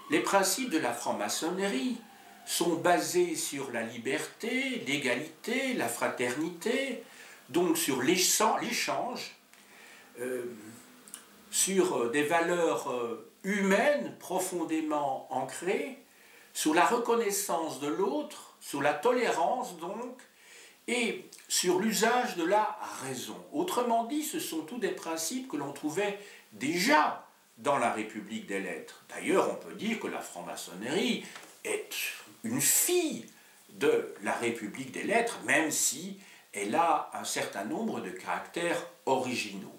Les principes de la franc-maçonnerie sont basés sur la liberté, l'égalité, la fraternité, donc sur l'échange, sur des valeurs humaines profondément ancrées, sur la reconnaissance de l'autre, sur la tolérance donc, et sur l'usage de la raison. Autrement dit, ce sont tous des principes que l'on trouvait déjà dans la République des lettres. D'ailleurs, on peut dire que la franc-maçonnerie est une fille de la République des lettres, même si elle a un certain nombre de caractères originaux.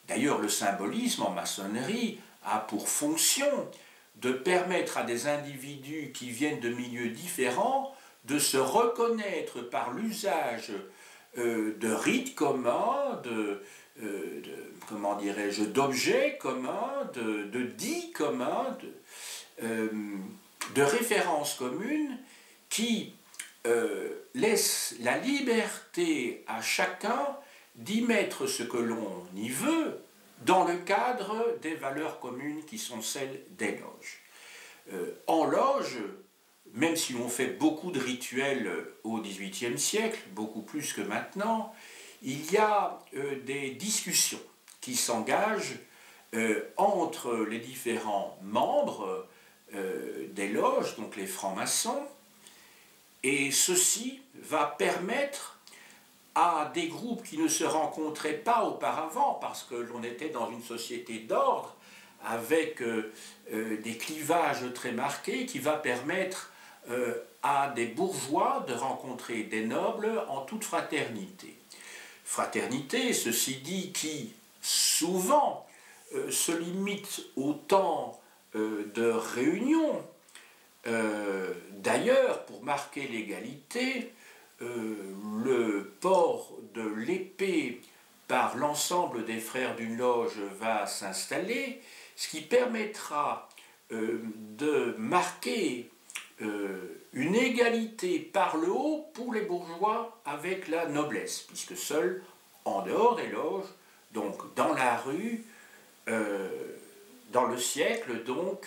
D'ailleurs, le symbolisme en maçonnerie a pour fonction de permettre à des individus qui viennent de milieux différents de se reconnaître par l'usage de rites communs, comment dirais-je, d'objets communs, de dits communs, de références communes qui laissent la liberté à chacun d'y mettre ce que l'on y veut dans le cadre des valeurs communes qui sont celles des loges. En loge, même si on fait beaucoup de rituels au XVIIIe siècle, beaucoup plus que maintenant, il y a des discussions qui s'engagent entre les différents membres des loges, donc les francs-maçons, et ceci va permettre à des groupes qui ne se rencontraient pas auparavant, parce que l'on était dans une société d'ordre, avec des clivages très marqués qui va permettre à des bourgeois de rencontrer des nobles en toute fraternité. Fraternité, ceci dit, qui souvent se limite au temps de réunion. D'ailleurs, pour marquer l'égalité, le port de l'épée par l'ensemble des frères d'une loge va s'installer, ce qui permettra de marquer une égalité par le haut pour les bourgeois avec la noblesse, puisque seuls, en dehors des loges, donc dans la rue, dans le siècle, donc,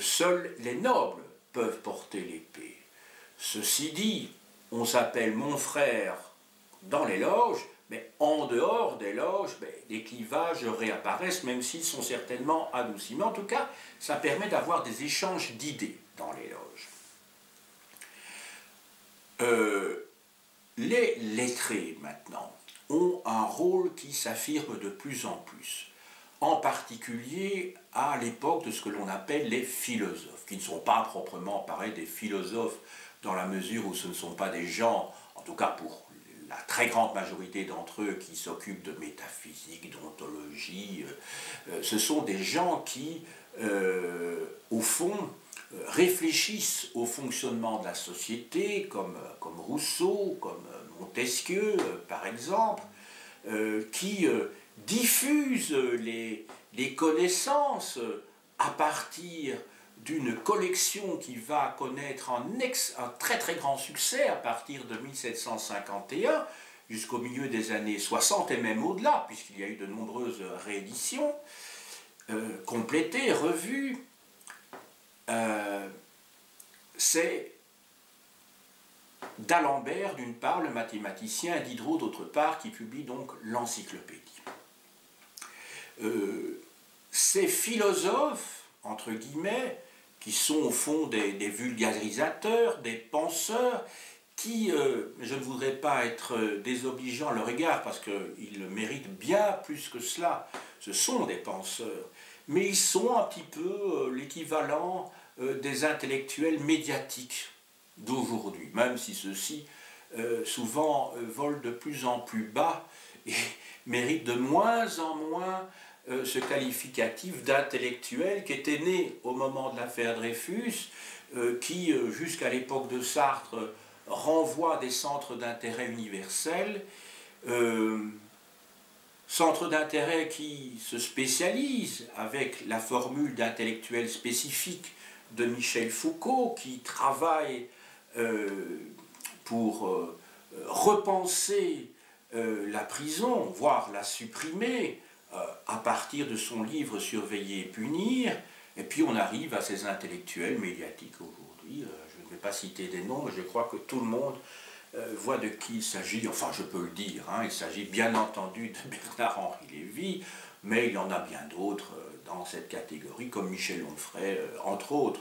seuls les nobles peuvent porter l'épée. Ceci dit, on s'appelle mon frère dans les loges, mais en dehors des loges, des clivages réapparaissent, même s'ils sont certainement adoucis. Mais en tout cas, ça permet d'avoir des échanges d'idées dans les loges. Les lettrés, maintenant, ont un rôle qui s'affirme de plus en plus, en particulier à l'époque de ce que l'on appelle les philosophes, qui ne sont pas proprement pareil des philosophes, dans la mesure où ce ne sont pas des gens, en tout cas pour la très grande majorité d'entre eux, qui s'occupent de métaphysique, d'ontologie. Ce sont des gens qui, au fond, réfléchissent au fonctionnement de la société, comme Rousseau, comme Montesquieu, par exemple, qui diffusent les connaissances à partir d'une collection qui va connaître un très très grand succès à partir de 1751 jusqu'au milieu des années 60 et même au-delà, puisqu'il y a eu de nombreuses rééditions, complétées, revues. C'est d'Alembert d'une part, le mathématicien, et Diderot d'autre part, qui publie donc l'encyclopédie. Ces philosophes, entre guillemets, qui sont au fond des vulgarisateurs, des penseurs, qui, je ne voudrais pas être désobligeant à leur égard, parce qu'ils méritent bien plus que cela, ce sont des penseurs, mais ils sont un petit peu l'équivalent des intellectuels médiatiques d'aujourd'hui, même si ceux-ci souvent volent de plus en plus bas et méritent de moins en moins ce qualificatif d'intellectuel qui était né au moment de l'affaire Dreyfus, qui, jusqu'à l'époque de Sartre, renvoie à des centres d'intérêt universels, centres d'intérêt qui se spécialisent avec la formule d'intellectuel spécifique de Michel Foucault, qui travaille pour repenser la prison, voire la supprimer, à partir de son livre Surveiller et punir, et puis on arrive à ces intellectuels médiatiques aujourd'hui. Je ne vais pas citer des noms, mais je crois que tout le monde voit de qui il s'agit, enfin je peux le dire, hein, il s'agit bien entendu de Bernard-Henri Lévy, mais il y en a bien d'autres dans cette catégorie, comme Michel Onfray, entre autres.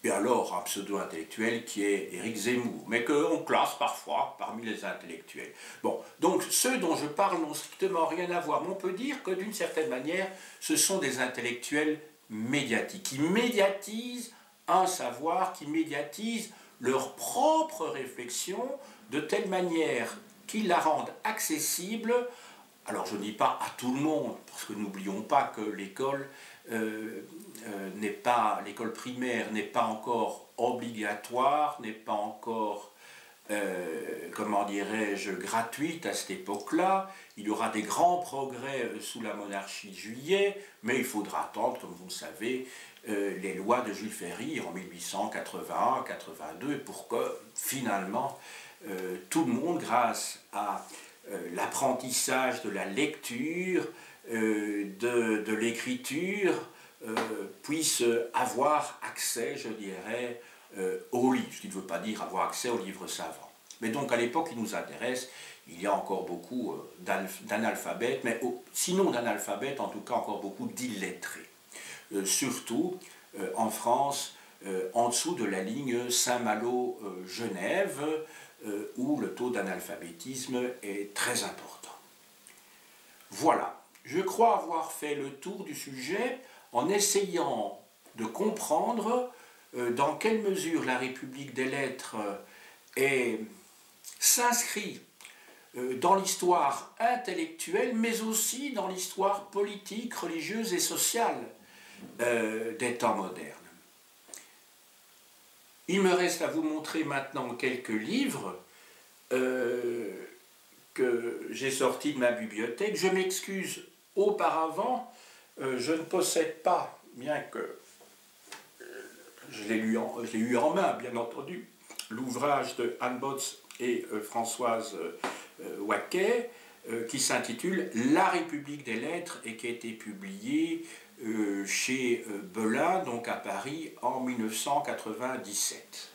Et alors un pseudo-intellectuel qui est Éric Zemmour, mais qu'on classe parfois parmi les intellectuels. Bon, donc ceux dont je parle n'ont strictement rien à voir, mais on peut dire que d'une certaine manière, ce sont des intellectuels médiatiques, qui médiatisent un savoir, qui médiatisent leur propre réflexion de telle manière qu'ils la rendent accessible. Alors je ne dis pas à tout le monde, parce que n'oublions pas que l'école l'école primaire n'est pas encore obligatoire, n'est pas encore, comment dirais-je, gratuite à cette époque-là. Il y aura des grands progrès sous la monarchie de Juillet, mais il faudra attendre, comme vous le savez, les lois de Jules Ferry en 1881-82 pour que finalement tout le monde, grâce à l'apprentissage de la lecture, de l'écriture, puisse avoir accès, je dirais, aux livres, ce qui ne veut pas dire avoir accès aux livres savants. Mais donc à l'époque qui nous intéresse, il y a encore beaucoup d'analphabètes, mais sinon d'analphabètes, en tout cas encore beaucoup d'illettrés. Surtout en France, en dessous de la ligne Saint-Malo-Genève, où le taux d'analphabétisme est très important. Voilà. je crois avoir fait le tour du sujet en essayant de comprendre dans quelle mesure la République des lettres s'inscrit dans l'histoire intellectuelle, mais aussi dans l'histoire politique, religieuse et sociale des temps modernes. Il me reste à vous montrer maintenant quelques livres que j'ai sortis de ma bibliothèque. Je m'excuse auparavant, je ne possède pas, bien que je l'ai eu en main, bien entendu, l'ouvrage de Anne Botz et Françoise Waquet, qui s'intitule « La République des lettres » et qui a été publié chez Belin, donc à Paris, en 1997.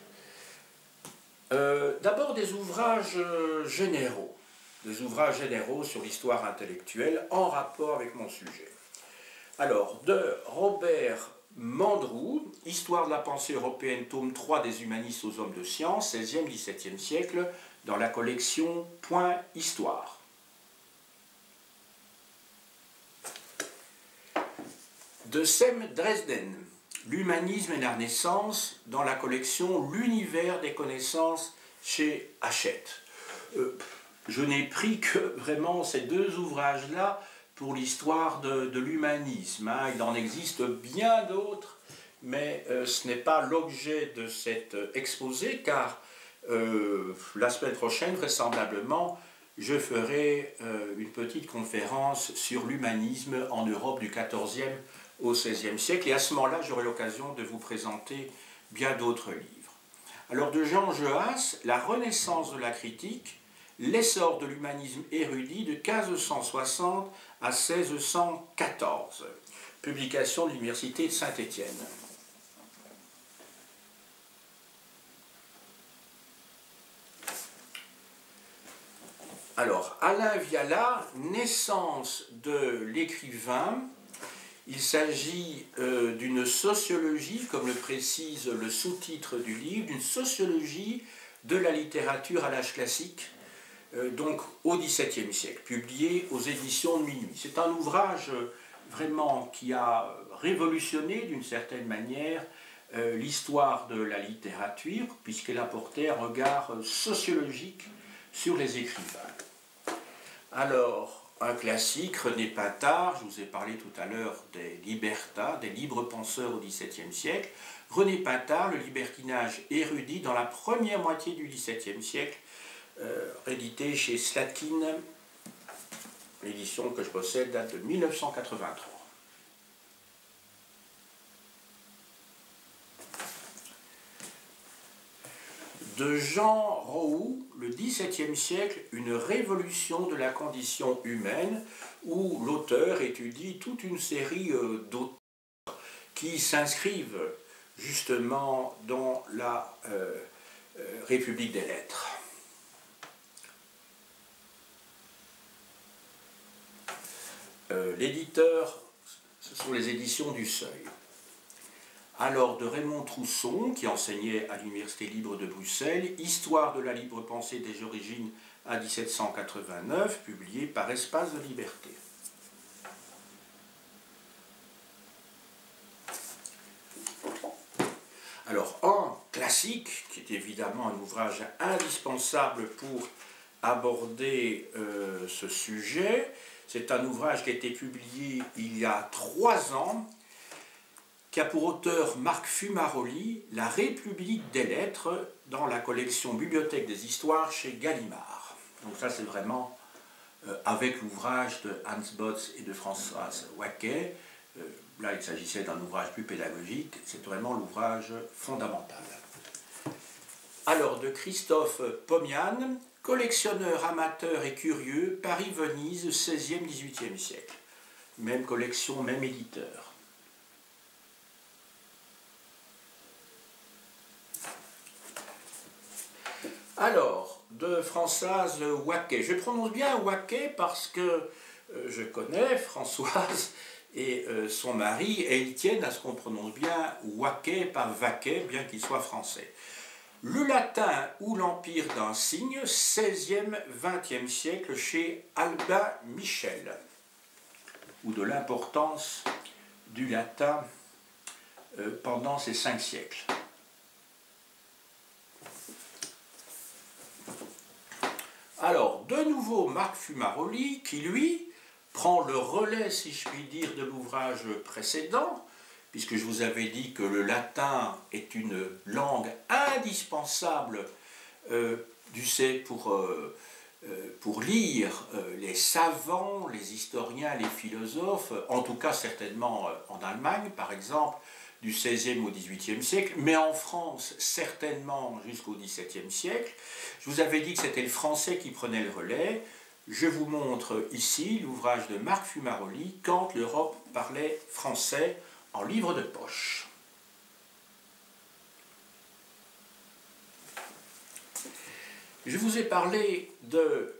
D'abord des ouvrages généraux sur l'histoire intellectuelle en rapport avec mon sujet. Alors, de Robert Mandrou, Histoire de la pensée européenne, tome 3 des humanistes aux hommes de science, 16e-17e siècle, dans la collection Point Histoire. De Sem Dresden, L'humanisme et la Renaissance, dans la collection L'univers des connaissances chez Hachette. Je n'ai pris que vraiment ces deux ouvrages-là pour l'histoire de l'humanisme. Il en existe bien d'autres, mais ce n'est pas l'objet de cet exposé, car la semaine prochaine, vraisemblablement, je ferai une petite conférence sur l'humanisme en Europe du XIVe au XVIe siècle, et à ce moment-là, j'aurai l'occasion de vous présenter bien d'autres livres. Alors, de Jean Joas, La Renaissance de la critique, l'essor de l'humanisme érudit de 1560 à 1614, publication de l'Université de Saint-Étienne. Alors, Alain Viala, Naissance de l'écrivain. Il s'agit d'une sociologie, comme le précise le sous-titre du livre, d'une sociologie de la littérature à l'âge classique, donc au XVIIe siècle, publié aux éditions de Minuit. C'est un ouvrage vraiment qui a révolutionné d'une certaine manière l'histoire de la littérature, puisqu'elle apportait un regard sociologique sur les écrivains. Alors, un classique, René Pintard, je vous ai parlé tout à l'heure des libertas, des libres penseurs au XVIIe siècle. René Pintard, le libertinage érudit dans la première moitié du XVIIe siècle, édité chez Slatkin. L'édition que je possède date de 1983. De Jean Roux, le XVIIe siècle, une révolution de la condition humaine, où l'auteur étudie toute une série d'auteurs qui s'inscrivent justement dans la République des lettres. L'éditeur, ce sont les éditions du Seuil. Alors, de Raymond Trousson, qui enseignait à l'Université libre de Bruxelles, Histoire de la libre pensée des origines à 1789, publié par Espace de Liberté. Alors, un classique, qui est évidemment un ouvrage indispensable pour aborder ce sujet, c'est un ouvrage qui a été publié il y a 3 ans, qui a pour auteur Marc Fumaroli, La République des lettres, dans la collection Bibliothèque des histoires chez Gallimard. Donc ça, c'est vraiment avec l'ouvrage de Hans Botz et de Françoise Waquet. Là, il s'agissait d'un ouvrage plus pédagogique. C'est vraiment l'ouvrage fondamental. Alors, de Christophe Pomian, collectionneur amateur et curieux, Paris-Venise, 16e-18e siècle. Même collection, même éditeur. Alors, de Françoise Waquet. Je prononce bien Waquet parce que je connais Françoise et son mari, et ils tiennent à ce qu'on prononce bien Waquet, pas Vaquet, bien qu'il soit français. Le latin ou l'empire d'un signe, 16e, 20e siècle, chez Albin Michel. ou de l'importance du latin pendant ces 5 siècles. Alors, de nouveau, Marc Fumaroli, qui lui prend le relais, si je puis dire, de l'ouvrage précédent, puisque je vous avais dit que le latin est une langue indispensable pour lire les savants, les historiens, les philosophes, en tout cas certainement en Allemagne, par exemple, du XVIe au XVIIIe siècle, mais en France, certainement jusqu'au XVIIe siècle. Je vous avais dit que c'était le français qui prenait le relais. Je vous montre ici l'ouvrage de Marc Fumaroli, « Quand l'Europe parlait français » en livre de poche. Je vous ai parlé de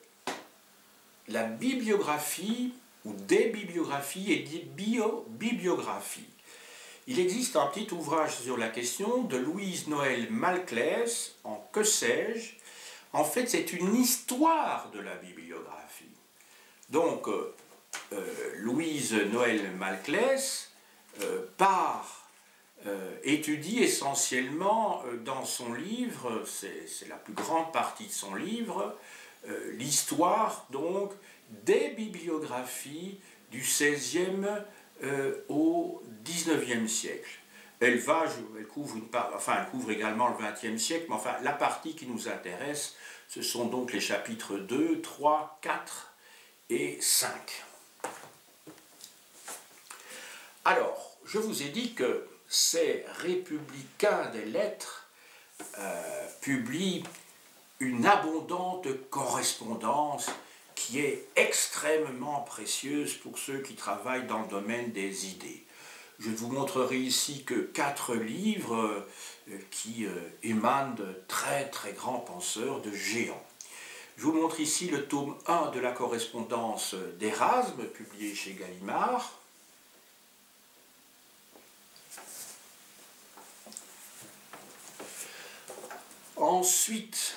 la bibliographie, ou des bibliographies et des bio-bibliographies. Il existe un petit ouvrage sur la question de Louise Noël Malclès, en Que sais-je. En fait, c'est une histoire de la bibliographie. Donc, Louise Noël Malclès étudie essentiellement dans son livre, c'est la plus grande partie de son livre, l'histoire donc des bibliographies du XVIe au XIXe siècle. Elle couvre également le XXe siècle, mais enfin la partie qui nous intéresse, ce sont donc les chapitres 2, 3, 4 et 5. Alors, je vous ai dit que ces républicains des lettres publient une abondante correspondance qui est extrêmement précieuse pour ceux qui travaillent dans le domaine des idées. Je vous montrerai ici que 4 livres qui émanent de très très grands penseurs, de géants. Je vous montre ici le tome 1 de la correspondance d'Erasme, publié chez Gallimard. Ensuite,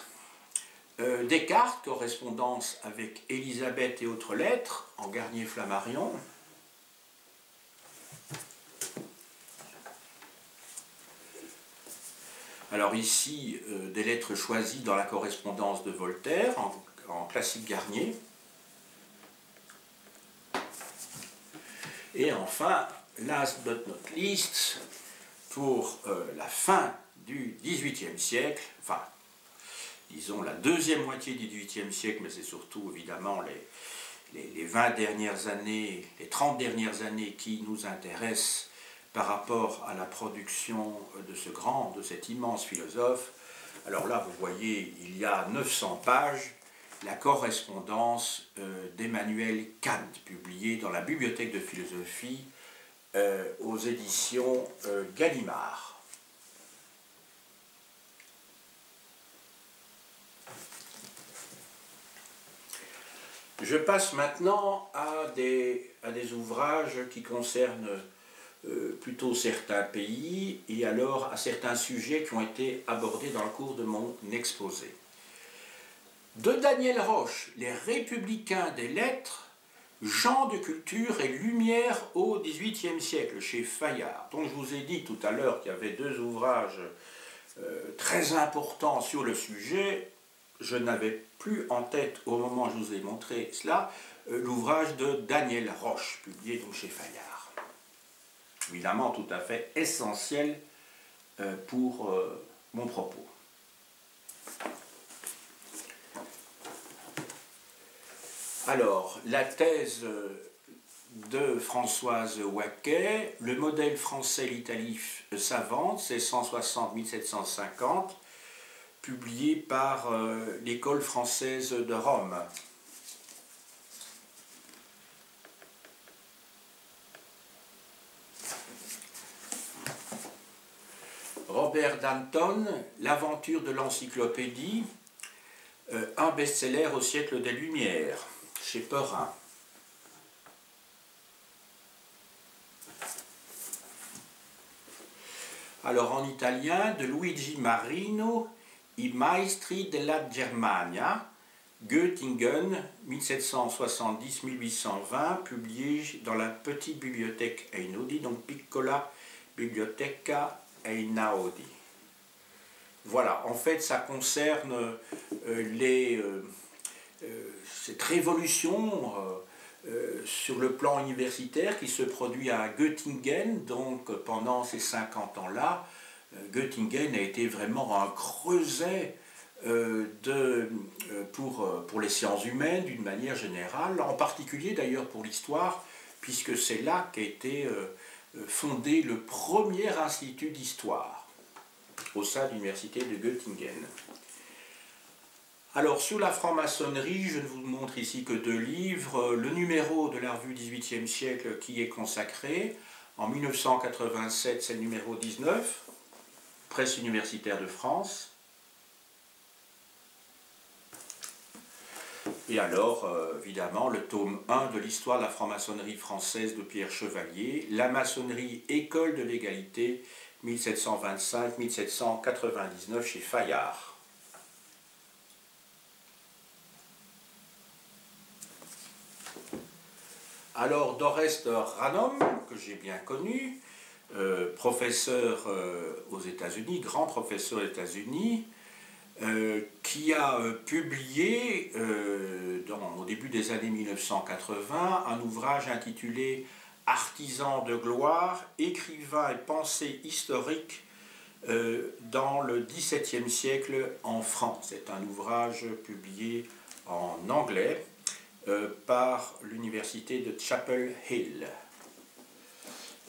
Descartes, correspondance avec Élisabeth et autres lettres, en Garnier-Flammarion. Alors ici, des lettres choisies dans la correspondance de Voltaire, en classique Garnier. Et enfin, last but not least, pour la fin du XVIIIe siècle, enfin, disons la deuxième moitié du XVIIIe siècle, mais c'est surtout évidemment les 20 dernières années, les 30 dernières années qui nous intéressent par rapport à la production de cet immense philosophe. Alors là, vous voyez, il y a 900 pages, la correspondance d'Emmanuel Kant, publiée dans la Bibliothèque de philosophie aux éditions Gallimard. Je passe maintenant à des ouvrages qui concernent plutôt certains pays et alors à certains sujets qui ont été abordés dans le cours de mon exposé. De Daniel Roche, Les Républicains des lettres, Gens de culture et lumière au XVIIIe siècle, chez Fayard. Donc je vous ai dit tout à l'heure qu'il y avait 2 ouvrages très importants sur le sujet. Je n'avais plus en tête, au moment où je vous ai montré cela, l'ouvrage de Daniel Roche, publié donc chez Fayard. Évidemment, tout à fait essentiel pour mon propos. Alors, la thèse de Françoise Waquet, le modèle français, l'Italie savante, c'est 160-1750, publié par l'École française de Rome. Robert Danton, L'aventure de l'encyclopédie, un best-seller au siècle des Lumières, chez Perrin. Alors en italien, de Luigi Marino, I maestri della Germania, Göttingen, 1770-1820, publié dans la petite bibliothèque Einaudi, donc Piccola Biblioteca Einaudi. Voilà, en fait, ça concerne cette révolution sur le plan universitaire qui se produit à Göttingen. Donc pendant ces 50 ans-là, Göttingen a été vraiment un creuset pour les sciences humaines d'une manière générale, en particulier d'ailleurs pour l'histoire, puisque c'est là qu'a été fondé le premier institut d'histoire au sein de l'université de Göttingen. Alors, sur la franc-maçonnerie, je ne vous montre ici que 2 livres. Le numéro de la revue 18e siècle qui est consacré. En 1987, c'est le numéro 19, Presse universitaire de France. Et alors, évidemment, le tome 1 de l'histoire de la franc-maçonnerie française de Pierre Chevalier, La maçonnerie, école de l'égalité, 1725-1799, chez Fayard. Alors, Dorest Ranum, que j'ai bien connu, professeur aux États-Unis, grand professeur aux États-Unis, qui a publié au début des années 1980 un ouvrage intitulé « Artisans de gloire, écrivains et pensée historique dans le XVIIe siècle en France ». C'est un ouvrage publié en anglais par l'université de Chapel Hill.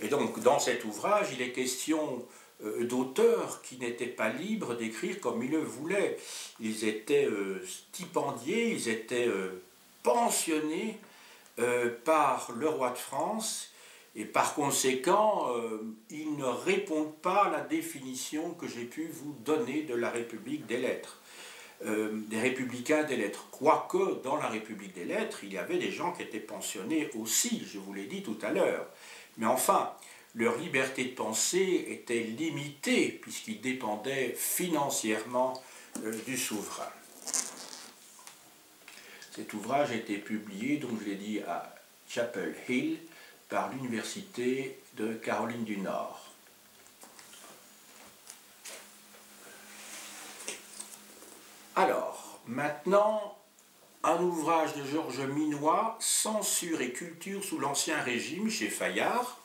Et donc, dans cet ouvrage, il est question d'auteurs qui n'étaient pas libres d'écrire comme ils le voulaient. Ils étaient stipendiés, ils étaient pensionnés par le roi de France, et par conséquent, ils ne répondent pas à la définition que j'ai pu vous donner de la République des lettres. Des républicains des lettres. Quoique, dans la République des lettres, il y avait des gens qui étaient pensionnés aussi, je vous l'ai dit tout à l'heure. Mais enfin, leur liberté de penser était limitée, puisqu'ils dépendaient financièrement du souverain. Cet ouvrage a été publié, donc je l'ai dit, à Chapel Hill, par l'Université de Caroline du Nord. Alors, maintenant, un ouvrage de Georges Minois, Censure et culture sous l'Ancien Régime, chez Fayard.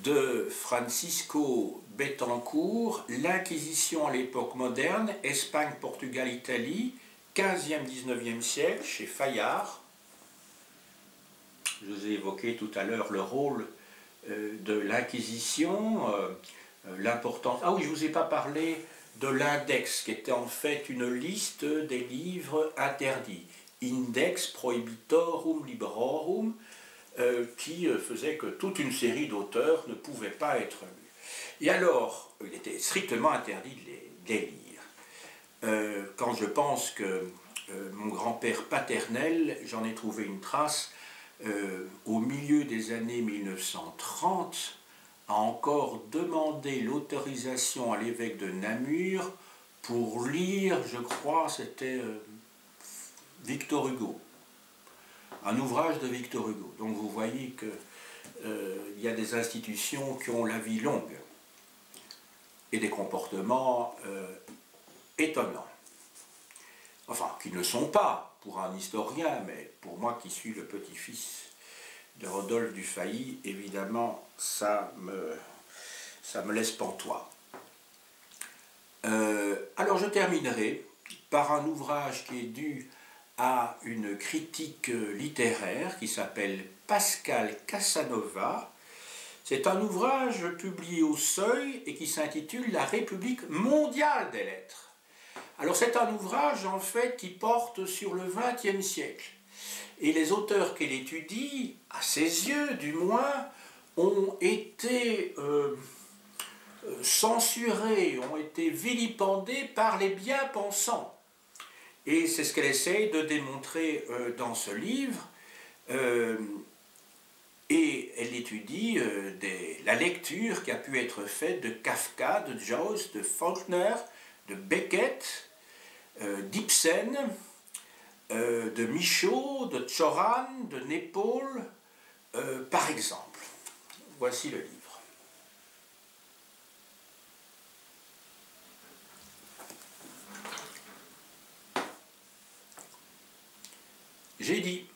De Francisco Bettencourt, L'Inquisition à l'époque moderne, Espagne, Portugal, Italie, 15e-19e siècle, chez Fayard. Je vous ai évoqué tout à l'heure le rôle de l'Inquisition, l'importance... Ah oui, je ne vous ai pas parlé de l'index, qui était en fait une liste des livres interdits. Index prohibitorum librorum, qui faisait que toute une série d'auteurs ne pouvaient pas être lus. Et alors, il était strictement interdit de les lire. Quand je pense que mon grand-père paternel, j'en ai trouvé une trace, au milieu des années 1930, a encore demandé l'autorisation à l'évêque de Namur pour lire, je crois, c'était Victor Hugo, un ouvrage de Victor Hugo. Donc vous voyez qu'il y a des institutions qui ont la vie longue et des comportements étonnants. Enfin, qui ne sont pas pour un historien, mais pour moi qui suis le petit-fils de Rodolphe Dufay, évidemment, ça me laisse pantois. Alors je terminerai par un ouvrage qui est dû à une critique littéraire qui s'appelle Pascal Casanova. C'est un ouvrage publié au Seuil et qui s'intitule « La République mondiale des lettres ». Alors c'est un ouvrage en fait qui porte sur le XXe siècle. Et les auteurs qu'il étudie, à ses yeux du moins, ont été censurés, ont été vilipendés par les bien-pensants. Et c'est ce qu'elle essaye de démontrer dans ce livre. et elle étudie la lecture qui a pu être faite de Kafka, de Joyce, de Faulkner, de Beckett, d'Ibsen, de Michaud, de Cioran, de Naipaul, par exemple. Voici le livre. J'ai dit